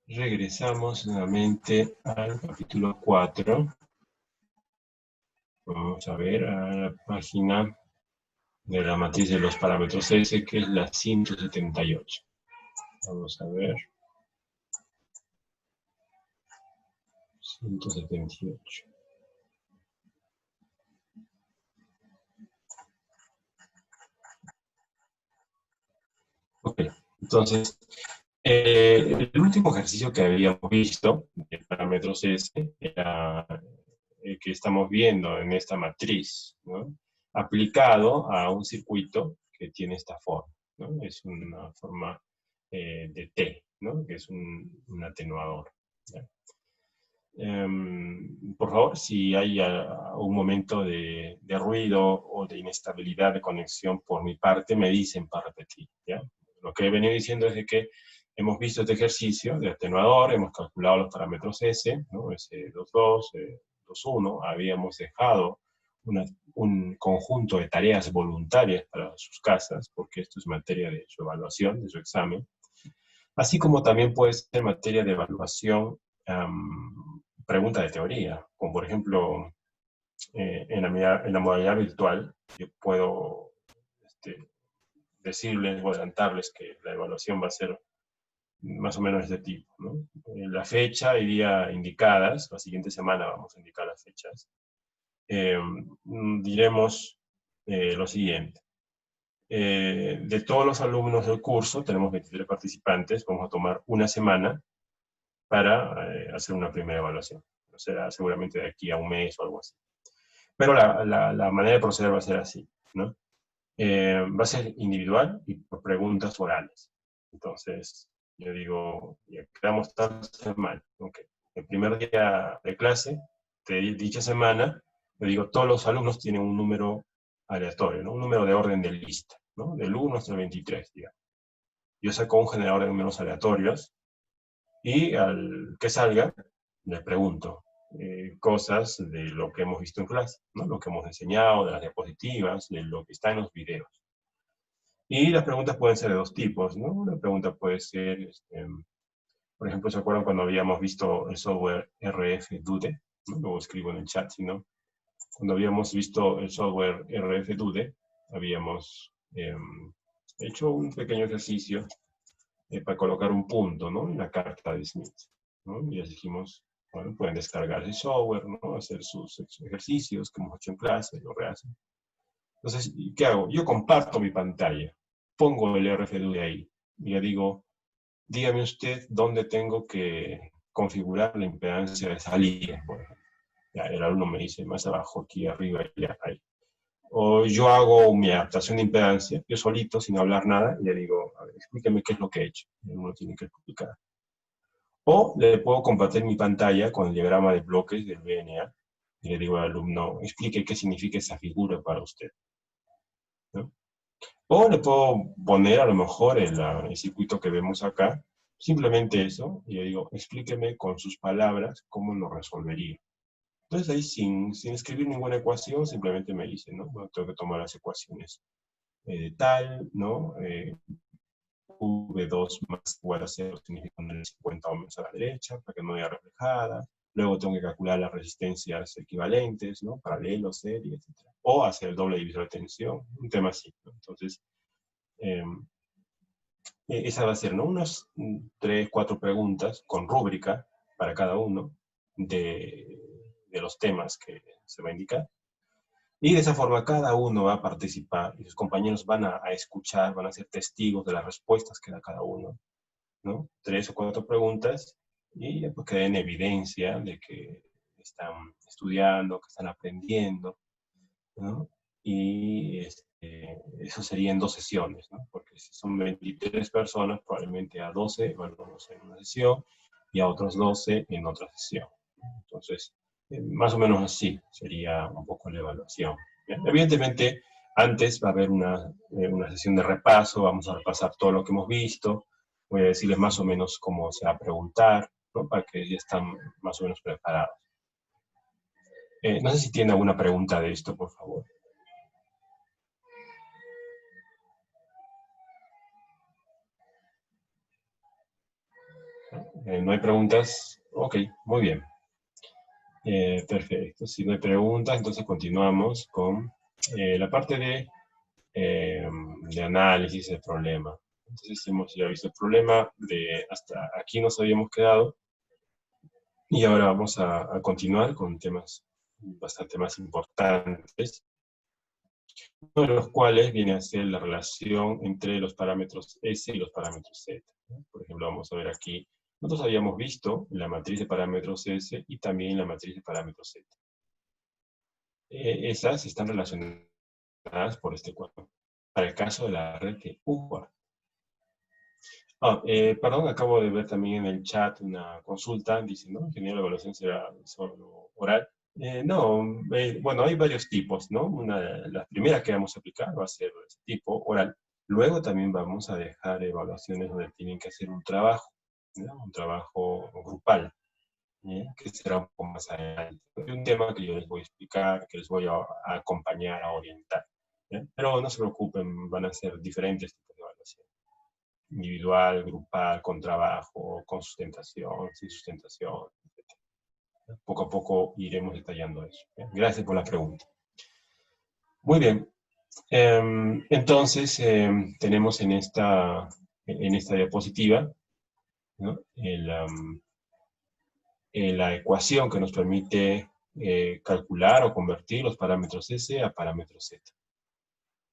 regresamos nuevamente al capítulo 4. Vamos a ver a la página de la matriz de los parámetros S, que es la 178. Vamos a ver. 178. Ok, entonces, El último ejercicio que habíamos visto de parámetros S era el que estamos viendo en esta matriz, ¿no? Aplicado a un circuito que tiene esta forma, ¿no? Es una forma de T, ¿no? Que es un atenuador. ¿Ya? Por favor, si hay un momento de ruido o de inestabilidad de conexión por mi parte, me dicen para repetir, ¿ya? Lo que he venido diciendo es de que hemos visto este ejercicio de atenuador, hemos calculado los parámetros S, ¿no? S22, 21, habíamos dejado un conjunto de tareas voluntarias para sus casas, porque esto es materia de su evaluación, de su examen, así como también puede ser materia de evaluación, pregunta de teoría, como por ejemplo, en la modalidad virtual, yo puedo decirles o adelantarles que la evaluación va a ser más o menos de este tipo, ¿no? La fecha y día indicadas, la siguiente semana vamos a indicar las fechas, diremos lo siguiente. De todos los alumnos del curso, tenemos 23 participantes, vamos a tomar una semana para hacer una primera evaluación. O sea, seguramente de aquí a un mes o algo así. Pero la manera de proceder va a ser así, ¿no? Va a ser individual y por preguntas orales. Entonces, yo digo, ya quedamos tal semana. Okay. El primer día de clase de dicha semana, yo digo, todos los alumnos tienen un número aleatorio, ¿no? Un número de orden de lista, ¿no? Del 1 hasta el 23, digamos. Yo saco un generador de números aleatorios y al que salga, le pregunto cosas de lo que hemos visto en clase, ¿no? Lo que hemos enseñado, de las diapositivas, de lo que está en los videos. Y las preguntas pueden ser de dos tipos, ¿no? Una pregunta puede ser, por ejemplo, ¿se acuerdan cuando habíamos visto el software RFDude? ¿No? Luego escribo en el chat, si no. Cuando habíamos visto el software RFDude, habíamos hecho un pequeño ejercicio para colocar un punto, ¿no? En la carta de Smith, ¿no? Y les dijimos, bueno, pueden descargar el software, ¿no? Hacer sus ejercicios que hemos hecho en clase, lo rehacen. Entonces, ¿qué hago? Yo comparto mi pantalla, pongo el RFDude ahí, y le digo, dígame usted dónde tengo que configurar la impedancia de salida, por ejemplo. Ya, el alumno me dice, más abajo, aquí arriba, ya, ahí. O yo hago mi adaptación de impedancia, yo solito, sin hablar nada, y le digo, a ver, explíqueme qué es lo que he hecho. Uno tiene que explicar. O le puedo compartir mi pantalla con el diagrama de bloques del VNA, y le digo al alumno, explique qué significa esa figura para usted, ¿no? O le puedo poner a lo mejor el circuito que vemos acá, simplemente eso, y le digo, explíqueme con sus palabras cómo lo resolvería. Entonces ahí sin escribir ninguna ecuación, simplemente me dice, ¿no? Bueno, tengo que tomar las ecuaciones de tal, ¿no? V2 más igual a 0 significa poner 50 ohms a la derecha para que no vaya reflejada. Luego tengo que calcular las resistencias equivalentes, ¿no? Paralelos, series, etc. O hacer el doble divisor de tensión, un tema así, ¿no? Entonces, esa va a ser, ¿no? Unas 3, 4 preguntas con rúbrica para cada uno de los temas que se va a indicar. Y de esa forma cada uno va a participar y sus compañeros van a escuchar, van a ser testigos de las respuestas que da cada uno, ¿no? 3 o 4 preguntas y pues queda en evidencia de que están estudiando, que están aprendiendo, ¿no? Y eso sería en 2 sesiones, ¿no? Porque si son 23 personas, probablemente a 12 evaluamos en una sesión y a otros 12 en otra sesión. Entonces, más o menos así sería un poco la evaluación. ¿Bien? Evidentemente, antes va a haber una sesión de repaso, vamos a repasar todo lo que hemos visto, voy a decirles más o menos cómo se va a preguntar, ¿no? Para que ya están más o menos preparados. No sé si tienen alguna pregunta de esto, por favor. ¿No hay preguntas? Ok, muy bien. Perfecto. Si no hay preguntas, entonces continuamos con la parte de análisis del problema. Entonces hemos ya visto el problema, hasta aquí nos habíamos quedado, y ahora vamos a continuar con temas bastante más importantes. uno de los cuales viene a ser la relación entre los parámetros S y los parámetros Z, ¿no? Por ejemplo, vamos a ver aquí, nosotros habíamos visto la matriz de parámetros S y también la matriz de parámetros Z. Esas están relacionadas por este cuadro, para el caso de la red de UBART. Perdón, acabo de ver también en el chat una consulta, dice, ¿no? Ingeniero, la evaluación será solo oral. Bueno, hay varios tipos, ¿no? La primera que vamos a aplicar va a ser este tipo oral. Luego también vamos a dejar evaluaciones donde tienen que hacer un trabajo, ¿no? Un trabajo grupal, ¿sí? Que será un poco más adelante. Es un tema que yo les voy a explicar, que les voy a acompañar, a orientar, ¿sí? Pero no se preocupen, van a ser diferentes tipos de evaluación. Individual, grupal, con trabajo, con sustentación, sin sustentación, etc. Poco a poco iremos detallando eso. ¿Bien? Gracias por la pregunta. Muy bien. Entonces, tenemos en esta diapositiva, ¿no? La ecuación que nos permite calcular o convertir los parámetros S a parámetros Z.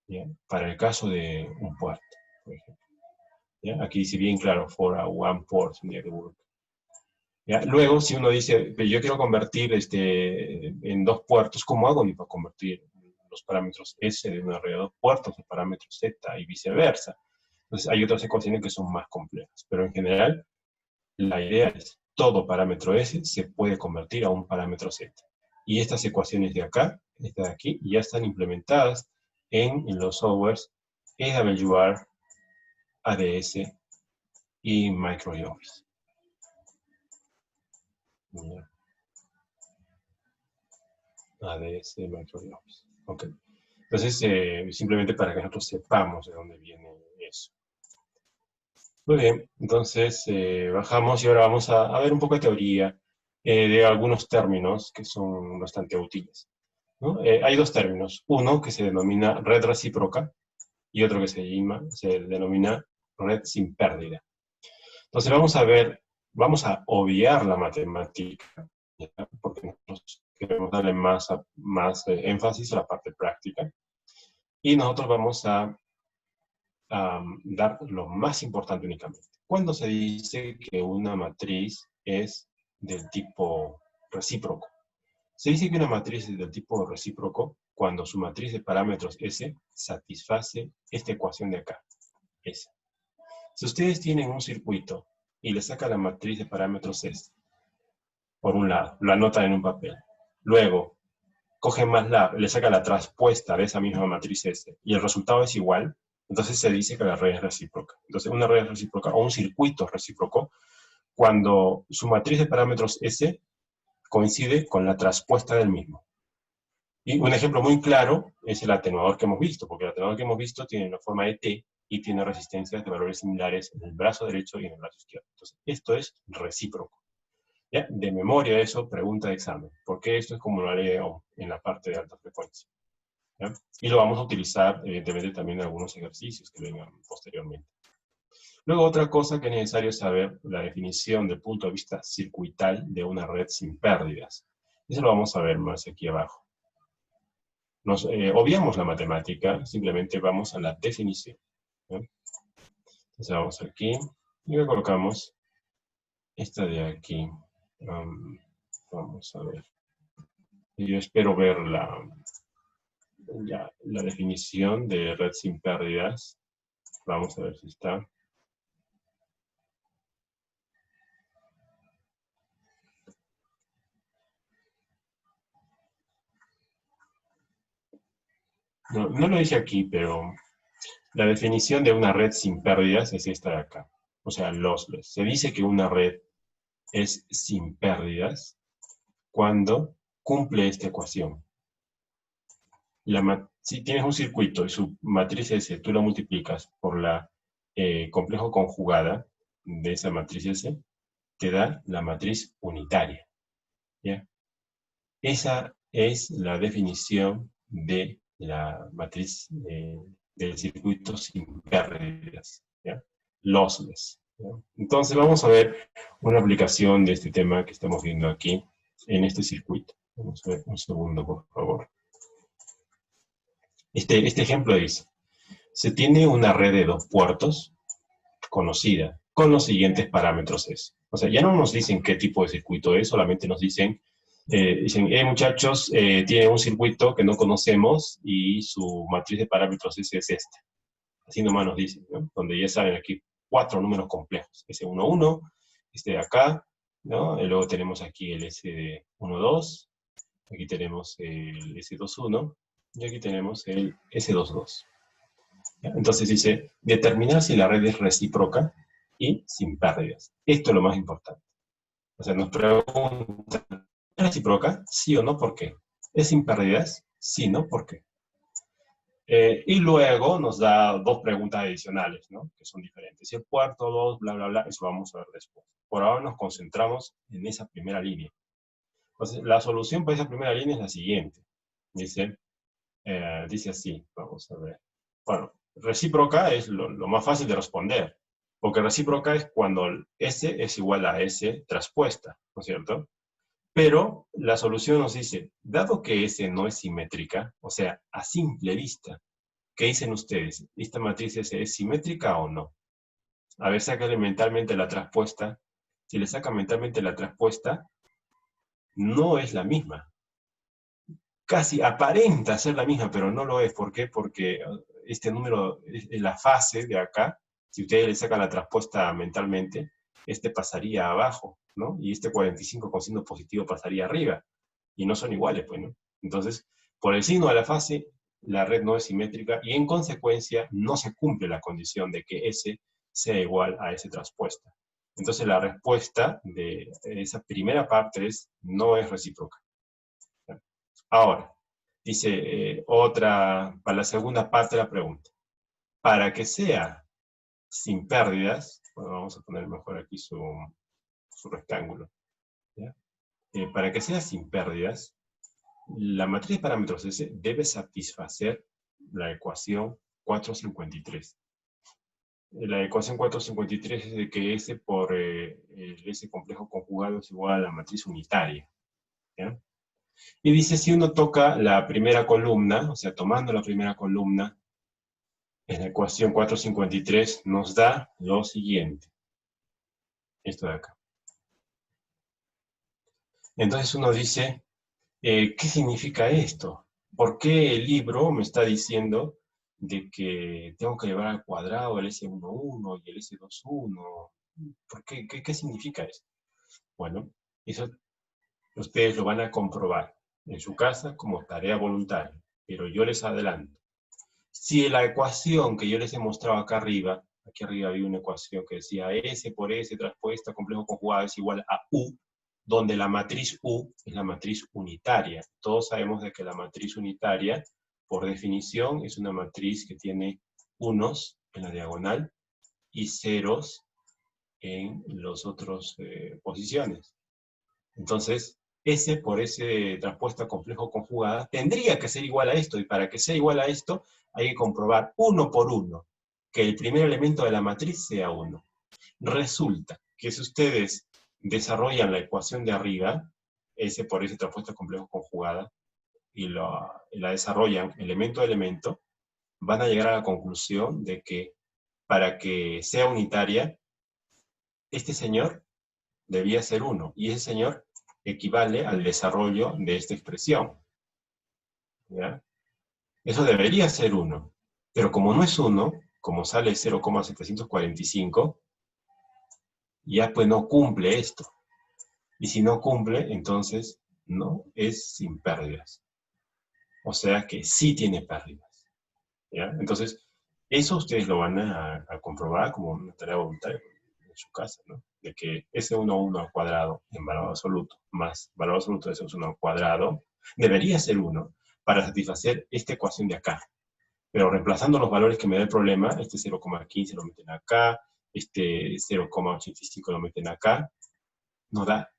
¿Bien? Para el caso de un puerto, por ejemplo. ¿Ya? Aquí dice bien claro, for a one port network. ¿Ya? Luego, si uno dice, yo quiero convertir en 2 puertos, ¿cómo hago para convertir los parámetros S de una red a 2 puertos, los parámetros Z y viceversa? Entonces, hay otras ecuaciones que son más complejas, pero en general, la idea es, todo parámetro S se puede convertir a un parámetro Z. Y estas ecuaciones de acá, esta de aquí, ya están implementadas en los softwares AWR, ADS y MicroOffice. ADS, MicroOffice. Ok. Entonces, simplemente para que nosotros sepamos de dónde viene eso. Muy bien, entonces bajamos y ahora vamos a ver un poco de teoría de algunos términos que son bastante útiles, ¿no? Hay 2 términos, uno que se denomina red recíproca y otro que se denomina red sin pérdida. Entonces vamos a obviar la matemática, ¿ya? Porque nosotros queremos darle más énfasis a la parte práctica. Y nosotros vamos a dar lo más importante únicamente. ¿Cuándo se dice que una matriz es del tipo recíproco? Se dice que una matriz es del tipo recíproco cuando su matriz de parámetros S satisface esta ecuación de acá, S. Si ustedes tienen un circuito y le sacan la matriz de parámetros S, por un lado, lo anotan en un papel. Luego, cogen más le sacan la traspuesta de esa misma matriz S y el resultado es igual, entonces se dice que la red es recíproca. Entonces, una red es recíproca o un circuito es recíproco cuando su matriz de parámetros S coincide con la traspuesta del mismo. Y un ejemplo muy claro es el atenuador que hemos visto, porque el atenuador que hemos visto tiene una forma de T y tiene resistencias de valores similares en el brazo derecho y en el brazo izquierdo. Entonces, esto es recíproco. ¿Ya? De memoria eso, pregunta de examen, porque esto es como lo haré en la parte de alta frecuencia. ¿Ya? Y lo vamos a utilizar, evidentemente, también en algunos ejercicios que vengan posteriormente. Luego, otra cosa que es necesario saber, la definición del punto de vista circuital de una red sin pérdidas. Eso lo vamos a ver más aquí abajo. Obviamos la matemática, simplemente vamos a la definición. ¿Ya? Entonces vamos aquí y le colocamos esta de aquí. Vamos a ver. Yo espero ver la definición de red sin pérdidas. Vamos a ver si está. No lo dije aquí, pero la definición de una red sin pérdidas es esta de acá. O sea, lossless. Se dice que una red es sin pérdidas cuando cumple esta ecuación. Si tienes un circuito y su matriz S, tú la multiplicas por la complejo conjugada de esa matriz S, te da la matriz unitaria. ¿Ya? Esa es la definición de la matriz del circuito sin pérdidas, ¿ya? Lossless. ¿Ya? Entonces vamos a ver una aplicación de este tema que estamos viendo aquí en este circuito. Vamos a ver un segundo, por favor. Este ejemplo dice, se tiene una red de 2 puertos conocida con los siguientes parámetros S. O sea, ya no nos dicen qué tipo de circuito es, solamente nos dicen, muchachos, tiene un circuito que no conocemos y su matriz de parámetros S es esta. Así nomás nos dicen, ¿no? Donde ya saben aquí 4 números complejos. S11, este de acá, ¿no? Y luego tenemos aquí el S12, aquí tenemos el S21 y aquí tenemos el S22. ¿Ya? Entonces dice, determinar si la red es recíproca y sin pérdidas. Esto es lo más importante. O sea, nos preguntan, ¿es recíproca? Sí o no, ¿por qué? ¿Es sin pérdidas? Sí, ¿no? ¿Por qué? Y luego nos da 2 preguntas adicionales, ¿no? Que son diferentes. Si el puerto 2, bla, bla, bla, eso lo vamos a ver después. Por ahora nos concentramos en esa primera línea. Entonces, la solución para esa primera línea es la siguiente. Dice así, vamos a ver. Bueno, recíproca es lo más fácil de responder, porque recíproca es cuando S es igual a S traspuesta, ¿no es cierto? Pero la solución nos dice, dado que S no es simétrica, o sea, a simple vista, ¿qué dicen ustedes? ¿Esta matriz S es simétrica o no? A ver, sácale mentalmente la traspuesta. Si le saca mentalmente la traspuesta, no es la misma. Casi aparenta ser la misma, pero no lo es. ¿Por qué? Porque este número, la fase de acá, si ustedes le sacan la traspuesta mentalmente, este pasaría abajo, ¿no? Y este 45 con signo positivo pasaría arriba. Y no son iguales, pues, ¿no? Entonces, por el signo de la fase, la red no es simétrica y en consecuencia no se cumple la condición de que S sea igual a S traspuesta. Entonces la respuesta de esa primera parte es no es recíproca. Ahora, dice para la segunda parte de la pregunta. Para que sea sin pérdidas, bueno, vamos a poner mejor aquí su rectángulo. ¿Ya? Para que sea sin pérdidas, la matriz de parámetros S debe satisfacer la ecuación 453. La ecuación 453 es de que S por el S complejo conjugado es igual a la matriz unitaria. ¿Ya? Y dice, si uno toca la primera columna, o sea, tomando la primera columna, en la ecuación 453 nos da lo siguiente. Esto de acá. Entonces uno dice, ¿qué significa esto? ¿Por qué el libro me está diciendo de que tengo que llevar al cuadrado el S11 y el S21? ¿Por qué? ¿Qué significa eso? Bueno, eso ustedes lo van a comprobar en su casa como tarea voluntaria, pero yo les adelanto. Si la ecuación que yo les he mostrado aquí arriba había una ecuación que decía S por S traspuesta complejo conjugado es igual a U, donde la matriz U es la matriz unitaria. Todos sabemos de que la matriz unitaria, por definición, es una matriz que tiene unos en la diagonal y ceros en las otras posiciones. Entonces, S por S traspuesta complejo conjugada tendría que ser igual a esto, y para que sea igual a esto hay que comprobar uno por uno que el primer elemento de la matriz sea 1. Resulta que si ustedes desarrollan la ecuación de arriba, S por S traspuesta complejo conjugada, y la desarrollan elemento a elemento, van a llegar a la conclusión de que para que sea unitaria, este señor debía ser 1, y ese señor equivale al desarrollo de esta expresión. ¿Ya? Eso debería ser 1, pero como no es 1, como sale 0,745, ya pues no cumple esto. Y si no cumple, entonces no es sin pérdidas. O sea que sí tiene pérdidas. ¿Ya? Entonces, eso ustedes lo van a comprobar como una tarea voluntaria en su casa, ¿no? De que S11 al cuadrado en valor absoluto más valor absoluto de S1 al cuadrado debería ser 1 para satisfacer esta ecuación de acá. Pero reemplazando los valores que me da el problema, este 0,15 lo meten acá, este 0,85 lo meten acá, no da.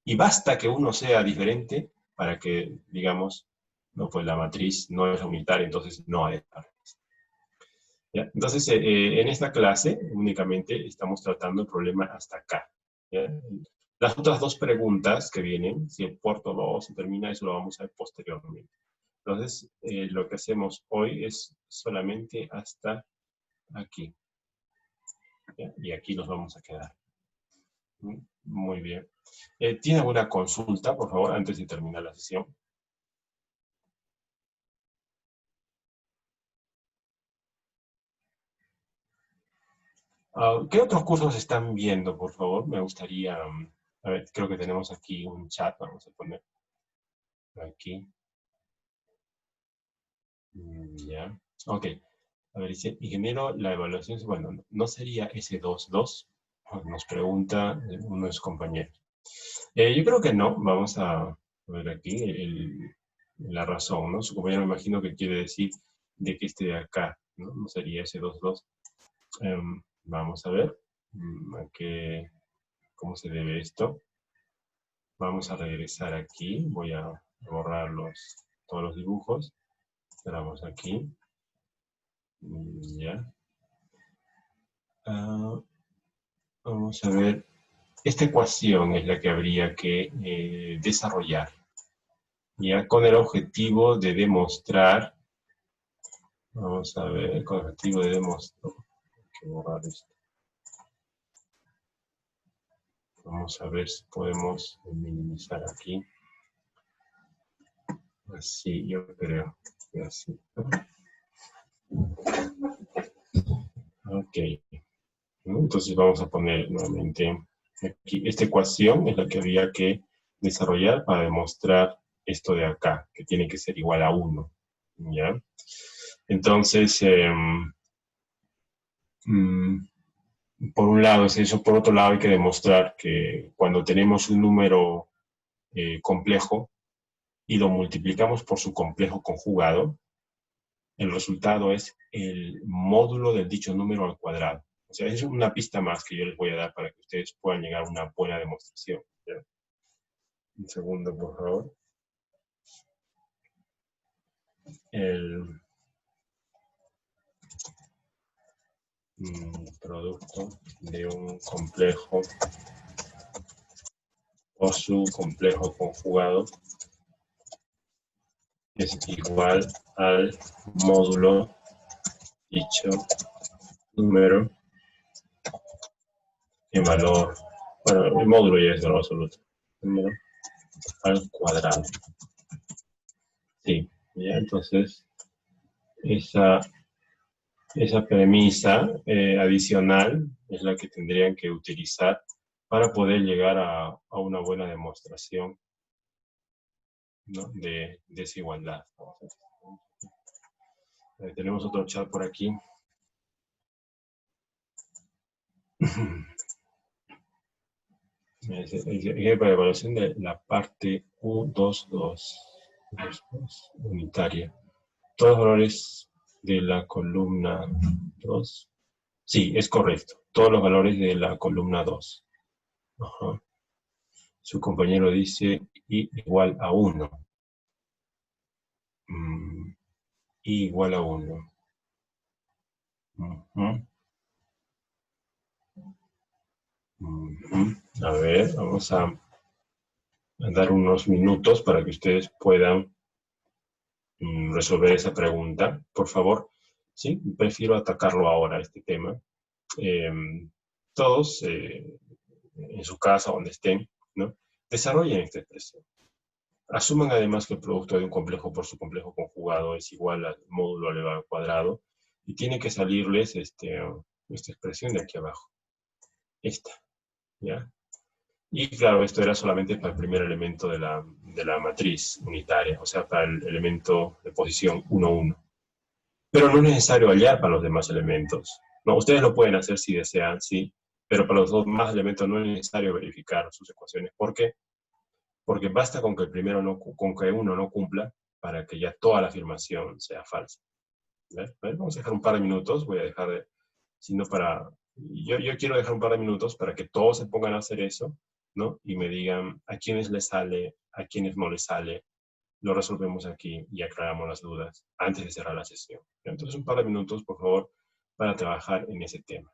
Y basta que uno sea diferente para que, digamos, no, pues la matriz no es unitaria, entonces no hay pérdidas. ¿Ya? Entonces, en esta clase únicamente estamos tratando el problema hasta acá. ¿Ya? Las otras 2 preguntas que vienen, si el puerto 2 se termina, eso lo vamos a ver posteriormente. Entonces, lo que hacemos hoy es solamente hasta aquí. ¿Ya? Y aquí nos vamos a quedar. Muy bien. ¿Tiene alguna consulta, por favor, antes de terminar la sesión? ¿Qué otros cursos están viendo, por favor? Me gustaría, a ver, creo que tenemos aquí un chat, vamos a poner aquí. Ya, ok. A ver, dice, ingeniero, la evaluación, bueno, no sería S22, nos pregunta uno de sus compañeros. Yo creo que no, vamos a ver aquí la razón, ¿no? Su compañero me imagino que quiere decir de que este de acá, ¿no? No sería S22. Vamos a ver cómo se debe esto. Vamos a regresar aquí, voy a borrar todos los dibujos. Esperamos aquí. Ya. Vamos a ver. Esta ecuación es la que habría que desarrollar, ya con el objetivo de demostrar, vamos a ver, con el objetivo de demostrar, hay que borrar esto. Vamos a ver si podemos minimizar aquí. Así, yo creo que así. Ok. Entonces vamos a poner nuevamente aquí. Esta ecuación es la que habría que desarrollar para demostrar esto de acá, que tiene que ser igual a 1. ¿Ya? Entonces, por un lado es eso, por otro lado hay que demostrar que cuando tenemos un número complejo y lo multiplicamos por su complejo conjugado, el resultado es el módulo del dicho número al cuadrado. O sea, es una pista más que yo les voy a dar para que ustedes puedan llegar a una buena demostración. ¿Ya? Un segundo, por favor. El producto de un complejo o su complejo conjugado es igual al módulo dicho número en valor, bueno, el módulo ya es valor absoluto, número al cuadrado. Sí, ya, entonces esa premisa adicional es la que tendrían que utilizar para poder llegar a una buena demostración, ¿no? De desigualdad. Tenemos otro chat por aquí. Para evaluación de la parte U22 unitaria. Todos los valores de la columna 2. Sí, es correcto. Todos los valores de la columna 2. Ajá. Su compañero dice I igual a 1. I igual a 1. A ver, vamos a dar unos minutos para que ustedes puedan resolver esa pregunta. Por favor, sí, prefiero atacarlo ahora, este tema. Todos, en su casa, donde estén, ¿no? Desarrollen esta expresión. Asuman además que el producto de un complejo por su complejo conjugado es igual al módulo elevado al cuadrado y tiene que salirles esta expresión de aquí abajo. Esta, ¿ya? Y claro, esto era solamente para el primer elemento de la matriz unitaria, o sea, para el elemento de posición 1, 1. Pero no es necesario hallar para los demás elementos. No, ustedes lo pueden hacer si desean, sí, pero para los demás elementos no es necesario verificar sus ecuaciones. ¿Por qué? Porque basta con que el primero con que uno no cumpla para que ya toda la afirmación sea falsa. Vamos a dejar un par de minutos, voy a dejar de, sino para, yo quiero dejar un par de minutos para que todos se pongan a hacer eso, ¿no? Y me digan a quiénes les sale, a quiénes no les sale, lo resolvemos aquí y aclaramos las dudas antes de cerrar la sesión. Entonces un par de minutos, por favor, para trabajar en ese tema.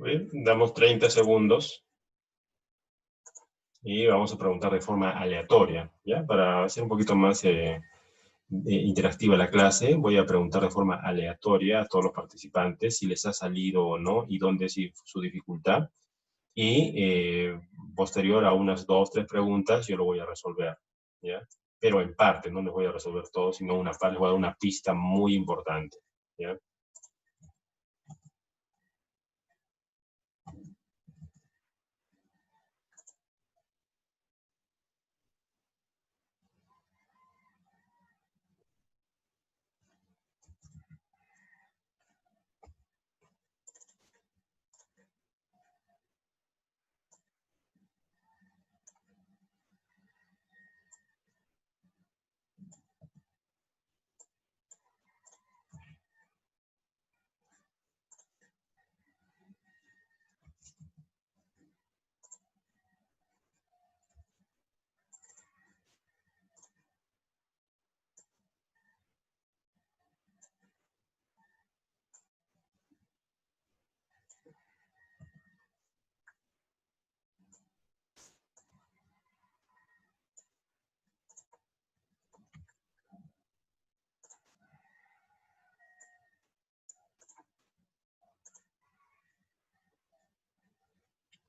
Bien, damos 30 segundos y vamos a preguntar de forma aleatoria, ¿ya? Para hacer un poquito más interactiva la clase, voy a preguntar de forma aleatoria a todos los participantes si les ha salido o no y dónde es su dificultad. Y posterior a unas 2, 3 preguntas yo lo voy a resolver, ¿ya? Pero en parte, no les voy a resolver todo, sino una parte, les voy a dar una pista muy importante, ¿ya?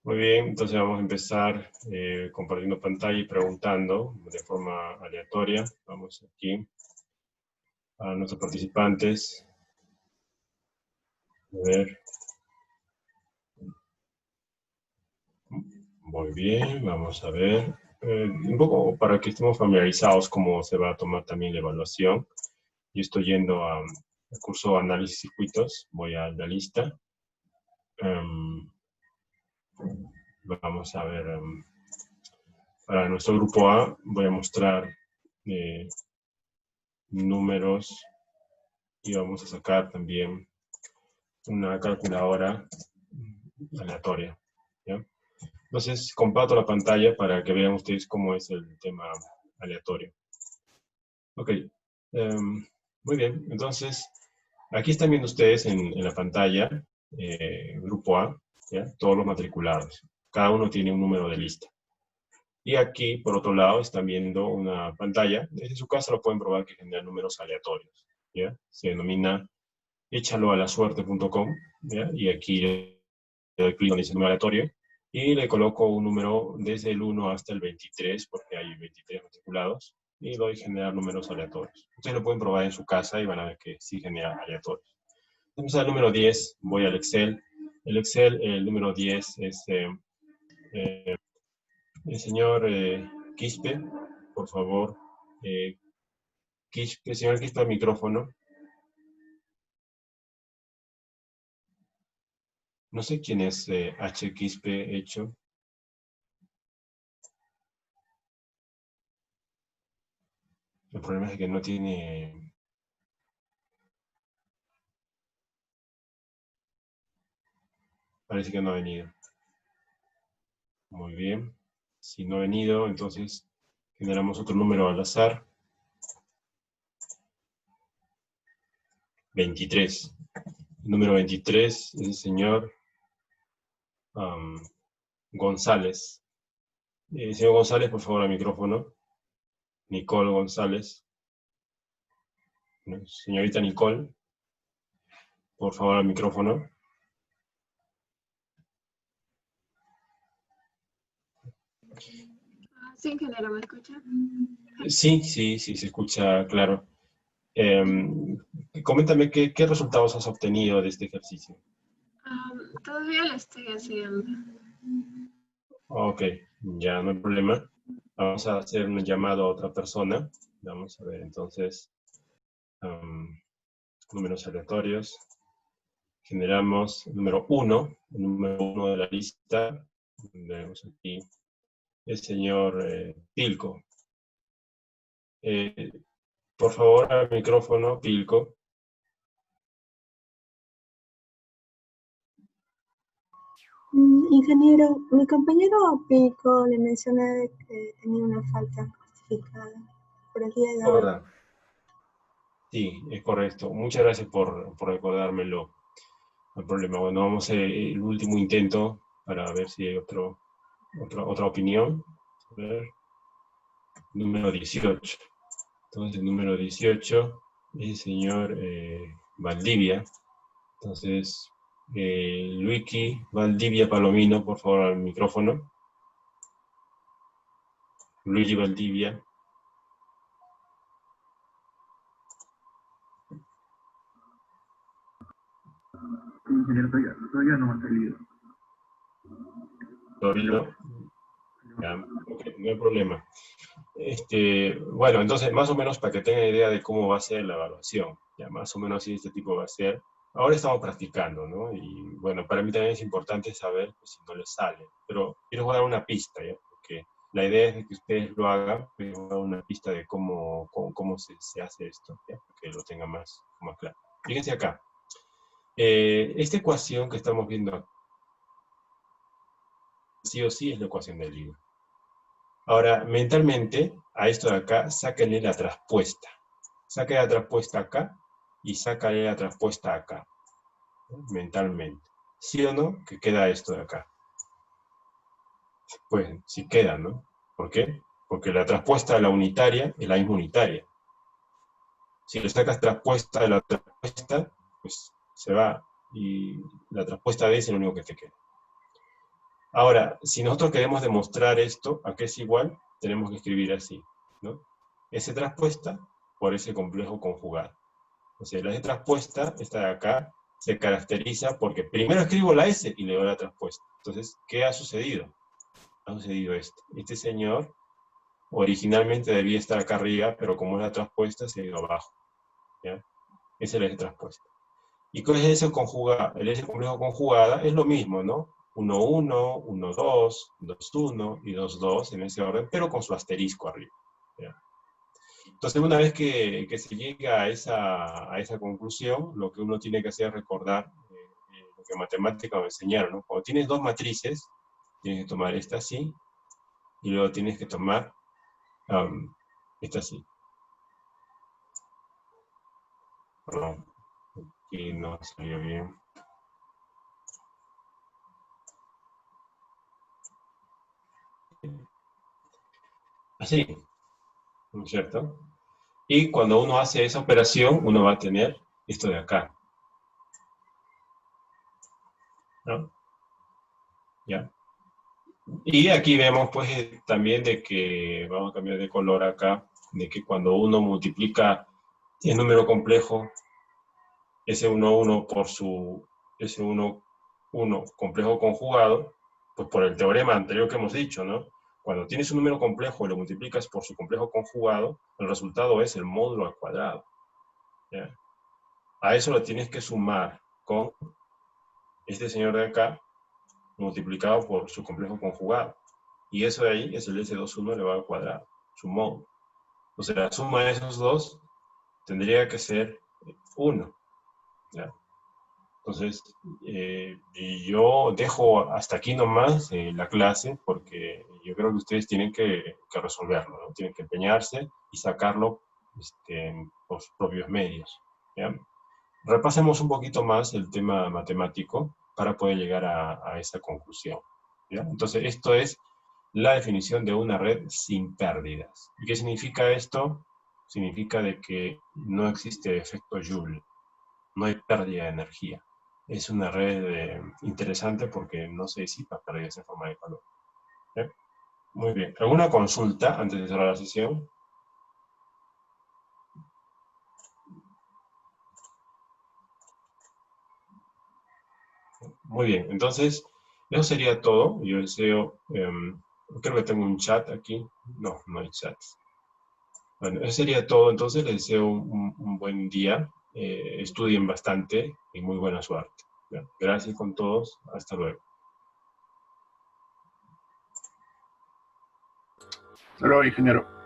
Muy bien, entonces vamos a empezar compartiendo pantalla y preguntando de forma aleatoria. Vamos aquí a nuestros participantes. A ver. Muy bien, vamos a ver. Un poco para que estemos familiarizados cómo se va a tomar también la evaluación. Yo estoy yendo al curso Análisis Circuitos, voy a la lista. Vamos a ver, para nuestro grupo A voy a mostrar números y vamos a sacar también una calculadora aleatoria, ¿ya? Entonces, comparto la pantalla para que vean ustedes cómo es el tema aleatorio. Ok, muy bien. Entonces, aquí están viendo ustedes en la pantalla, grupo A, ¿ya? Todos los matriculados. Cada uno tiene un número de lista. Y aquí, por otro lado, están viendo una pantalla. Desde su casa lo pueden probar que genera números aleatorios, ¿ya? Se denomina échaloalasuerte.com, ¿ya? Y aquí le doy clic donde dice número aleatorio y le coloco un número desde el 1 hasta el 23, porque hay 23 matriculados, y doy generar números aleatorios. Ustedes lo pueden probar en su casa y van a ver que sí genera aleatorios. Vamos al número 10, voy al Excel. El Excel, el número 10 es el señor Quispe, por favor. Quispe, señor Quispe, al micrófono. No sé quién es H. Quispe hecho. El problema es que no tiene... Parece que no ha venido. Muy bien. Si no ha venido, entonces generamos otro número al azar. 23. El número 23 es el señor González. Señor González, por favor, al micrófono. Nicole González. Señorita Nicole, por favor, al micrófono. Sí, ingeniero, ¿me escucha? Sí, sí, sí, se escucha claro. Coméntame qué resultados has obtenido de este ejercicio. Todavía lo estoy haciendo. Ok, ya no hay problema. Vamos a hacer un llamado a otra persona. Vamos a ver, entonces, números aleatorios. Generamos el número 1, el número 1 de la lista. Vemos aquí el señor Pilco. Por favor, al micrófono, Pilco. Ingeniero, mi compañero Pico le mencioné que tenía una falta justificada por el día de hoy. Sí, es correcto. Muchas gracias por recordármelo. No hay problema. Bueno, vamos a hacer el último intento para ver si hay otra opinión. A ver. Número 18. Entonces, el número 18 es el señor Valdivia. Entonces, Luiki Valdivia Palomino, por favor, al micrófono. Luigi Valdivia. Todavía no ha salido. ¿Todavía no? Ya, ok, no hay problema. Bueno, entonces, más o menos para que tengan idea de cómo va a ser la evaluación, ya más o menos así este tipo va a ser. Ahora estamos practicando, ¿no? Y bueno, para mí también es importante saber pues, si no les sale, pero quiero dar una pista, ¿ya? Porque la idea es de que ustedes lo hagan, pero dar una pista de cómo se hace esto, ¿ya? Para que lo tengan más claro. Fíjense acá, esta ecuación que estamos viendo sí o sí es la ecuación del libro. Ahora, mentalmente, a esto de acá, sáquenle la traspuesta. Sáquenle la traspuesta acá y sáquenle la traspuesta acá. ¿No? Mentalmente. ¿Sí o no? Que queda esto de acá. Pues sí queda, ¿no? ¿Por qué? Porque la traspuesta de la unitaria es la misma unitaria. Si le sacas traspuesta de la traspuesta, pues se va. Y la traspuesta de ese es lo único que te queda. Ahora, si nosotros queremos demostrar esto, a qué es igual, tenemos que escribir así, ¿no? S traspuesta por ese complejo conjugado. O sea, la S traspuesta, esta de acá, se caracteriza porque primero escribo la S y le doy la traspuesta. Entonces, ¿qué ha sucedido? Ha sucedido esto. Este señor originalmente debía estar acá arriba, pero como es la traspuesta, se ha ido abajo. ¿Ya? Esa es la S traspuesta. ¿Y cuál es el S conjugada? El S complejo conjugada es lo mismo, ¿no? 1, 1, 1, 2, 2, 1 y 2, 2 en ese orden, pero con su asterisco arriba. ¿Ya? Entonces, una vez que se llega a esa conclusión, lo que uno tiene que hacer es recordar lo que en matemática me enseñaron, ¿no? Cuando tienes dos matrices, tienes que tomar esta así, y luego tienes que tomar esta así. Perdón, aquí no salió bien. Así, ¿no es cierto? Y cuando uno hace esa operación, uno va a tener esto de acá. ¿No? ¿Ya? Y aquí vemos pues también de que, vamos a cambiar de color acá, de que cuando uno multiplica el número complejo S11 por su S11 complejo conjugado, pues por el teorema anterior que hemos dicho, ¿no? Cuando tienes un número complejo y lo multiplicas por su complejo conjugado, el resultado es el módulo al cuadrado. ¿Ya? A eso lo tienes que sumar con este señor de acá, multiplicado por su complejo conjugado. Y eso de ahí es el S21 elevado al cuadrado, su módulo. Entonces la suma de esos dos tendría que ser 1. ¿Ya? Entonces, yo dejo hasta aquí nomás la clase porque yo creo que ustedes tienen que resolverlo, ¿no? Tienen que empeñarse y sacarlo por sus propios medios. ¿Ya? Repasemos un poquito más el tema matemático para poder llegar a esa conclusión. ¿Ya? Entonces, esto es la definición de una red sin pérdidas. ¿Y qué significa esto? Significa de que no existe efecto Joule, no hay pérdida de energía. Es una red interesante porque no se disipa pérdidas en forma de calor. ¿Eh? Muy bien. ¿Alguna consulta antes de cerrar la sesión? Muy bien. Entonces, eso sería todo. Yo deseo, creo que tengo un chat aquí. No, no hay chat. Bueno, eso sería todo. Entonces, les deseo un buen día. Estudien bastante y muy buena suerte. Bien, gracias con todos. Hasta luego. Hasta luego, ingeniero.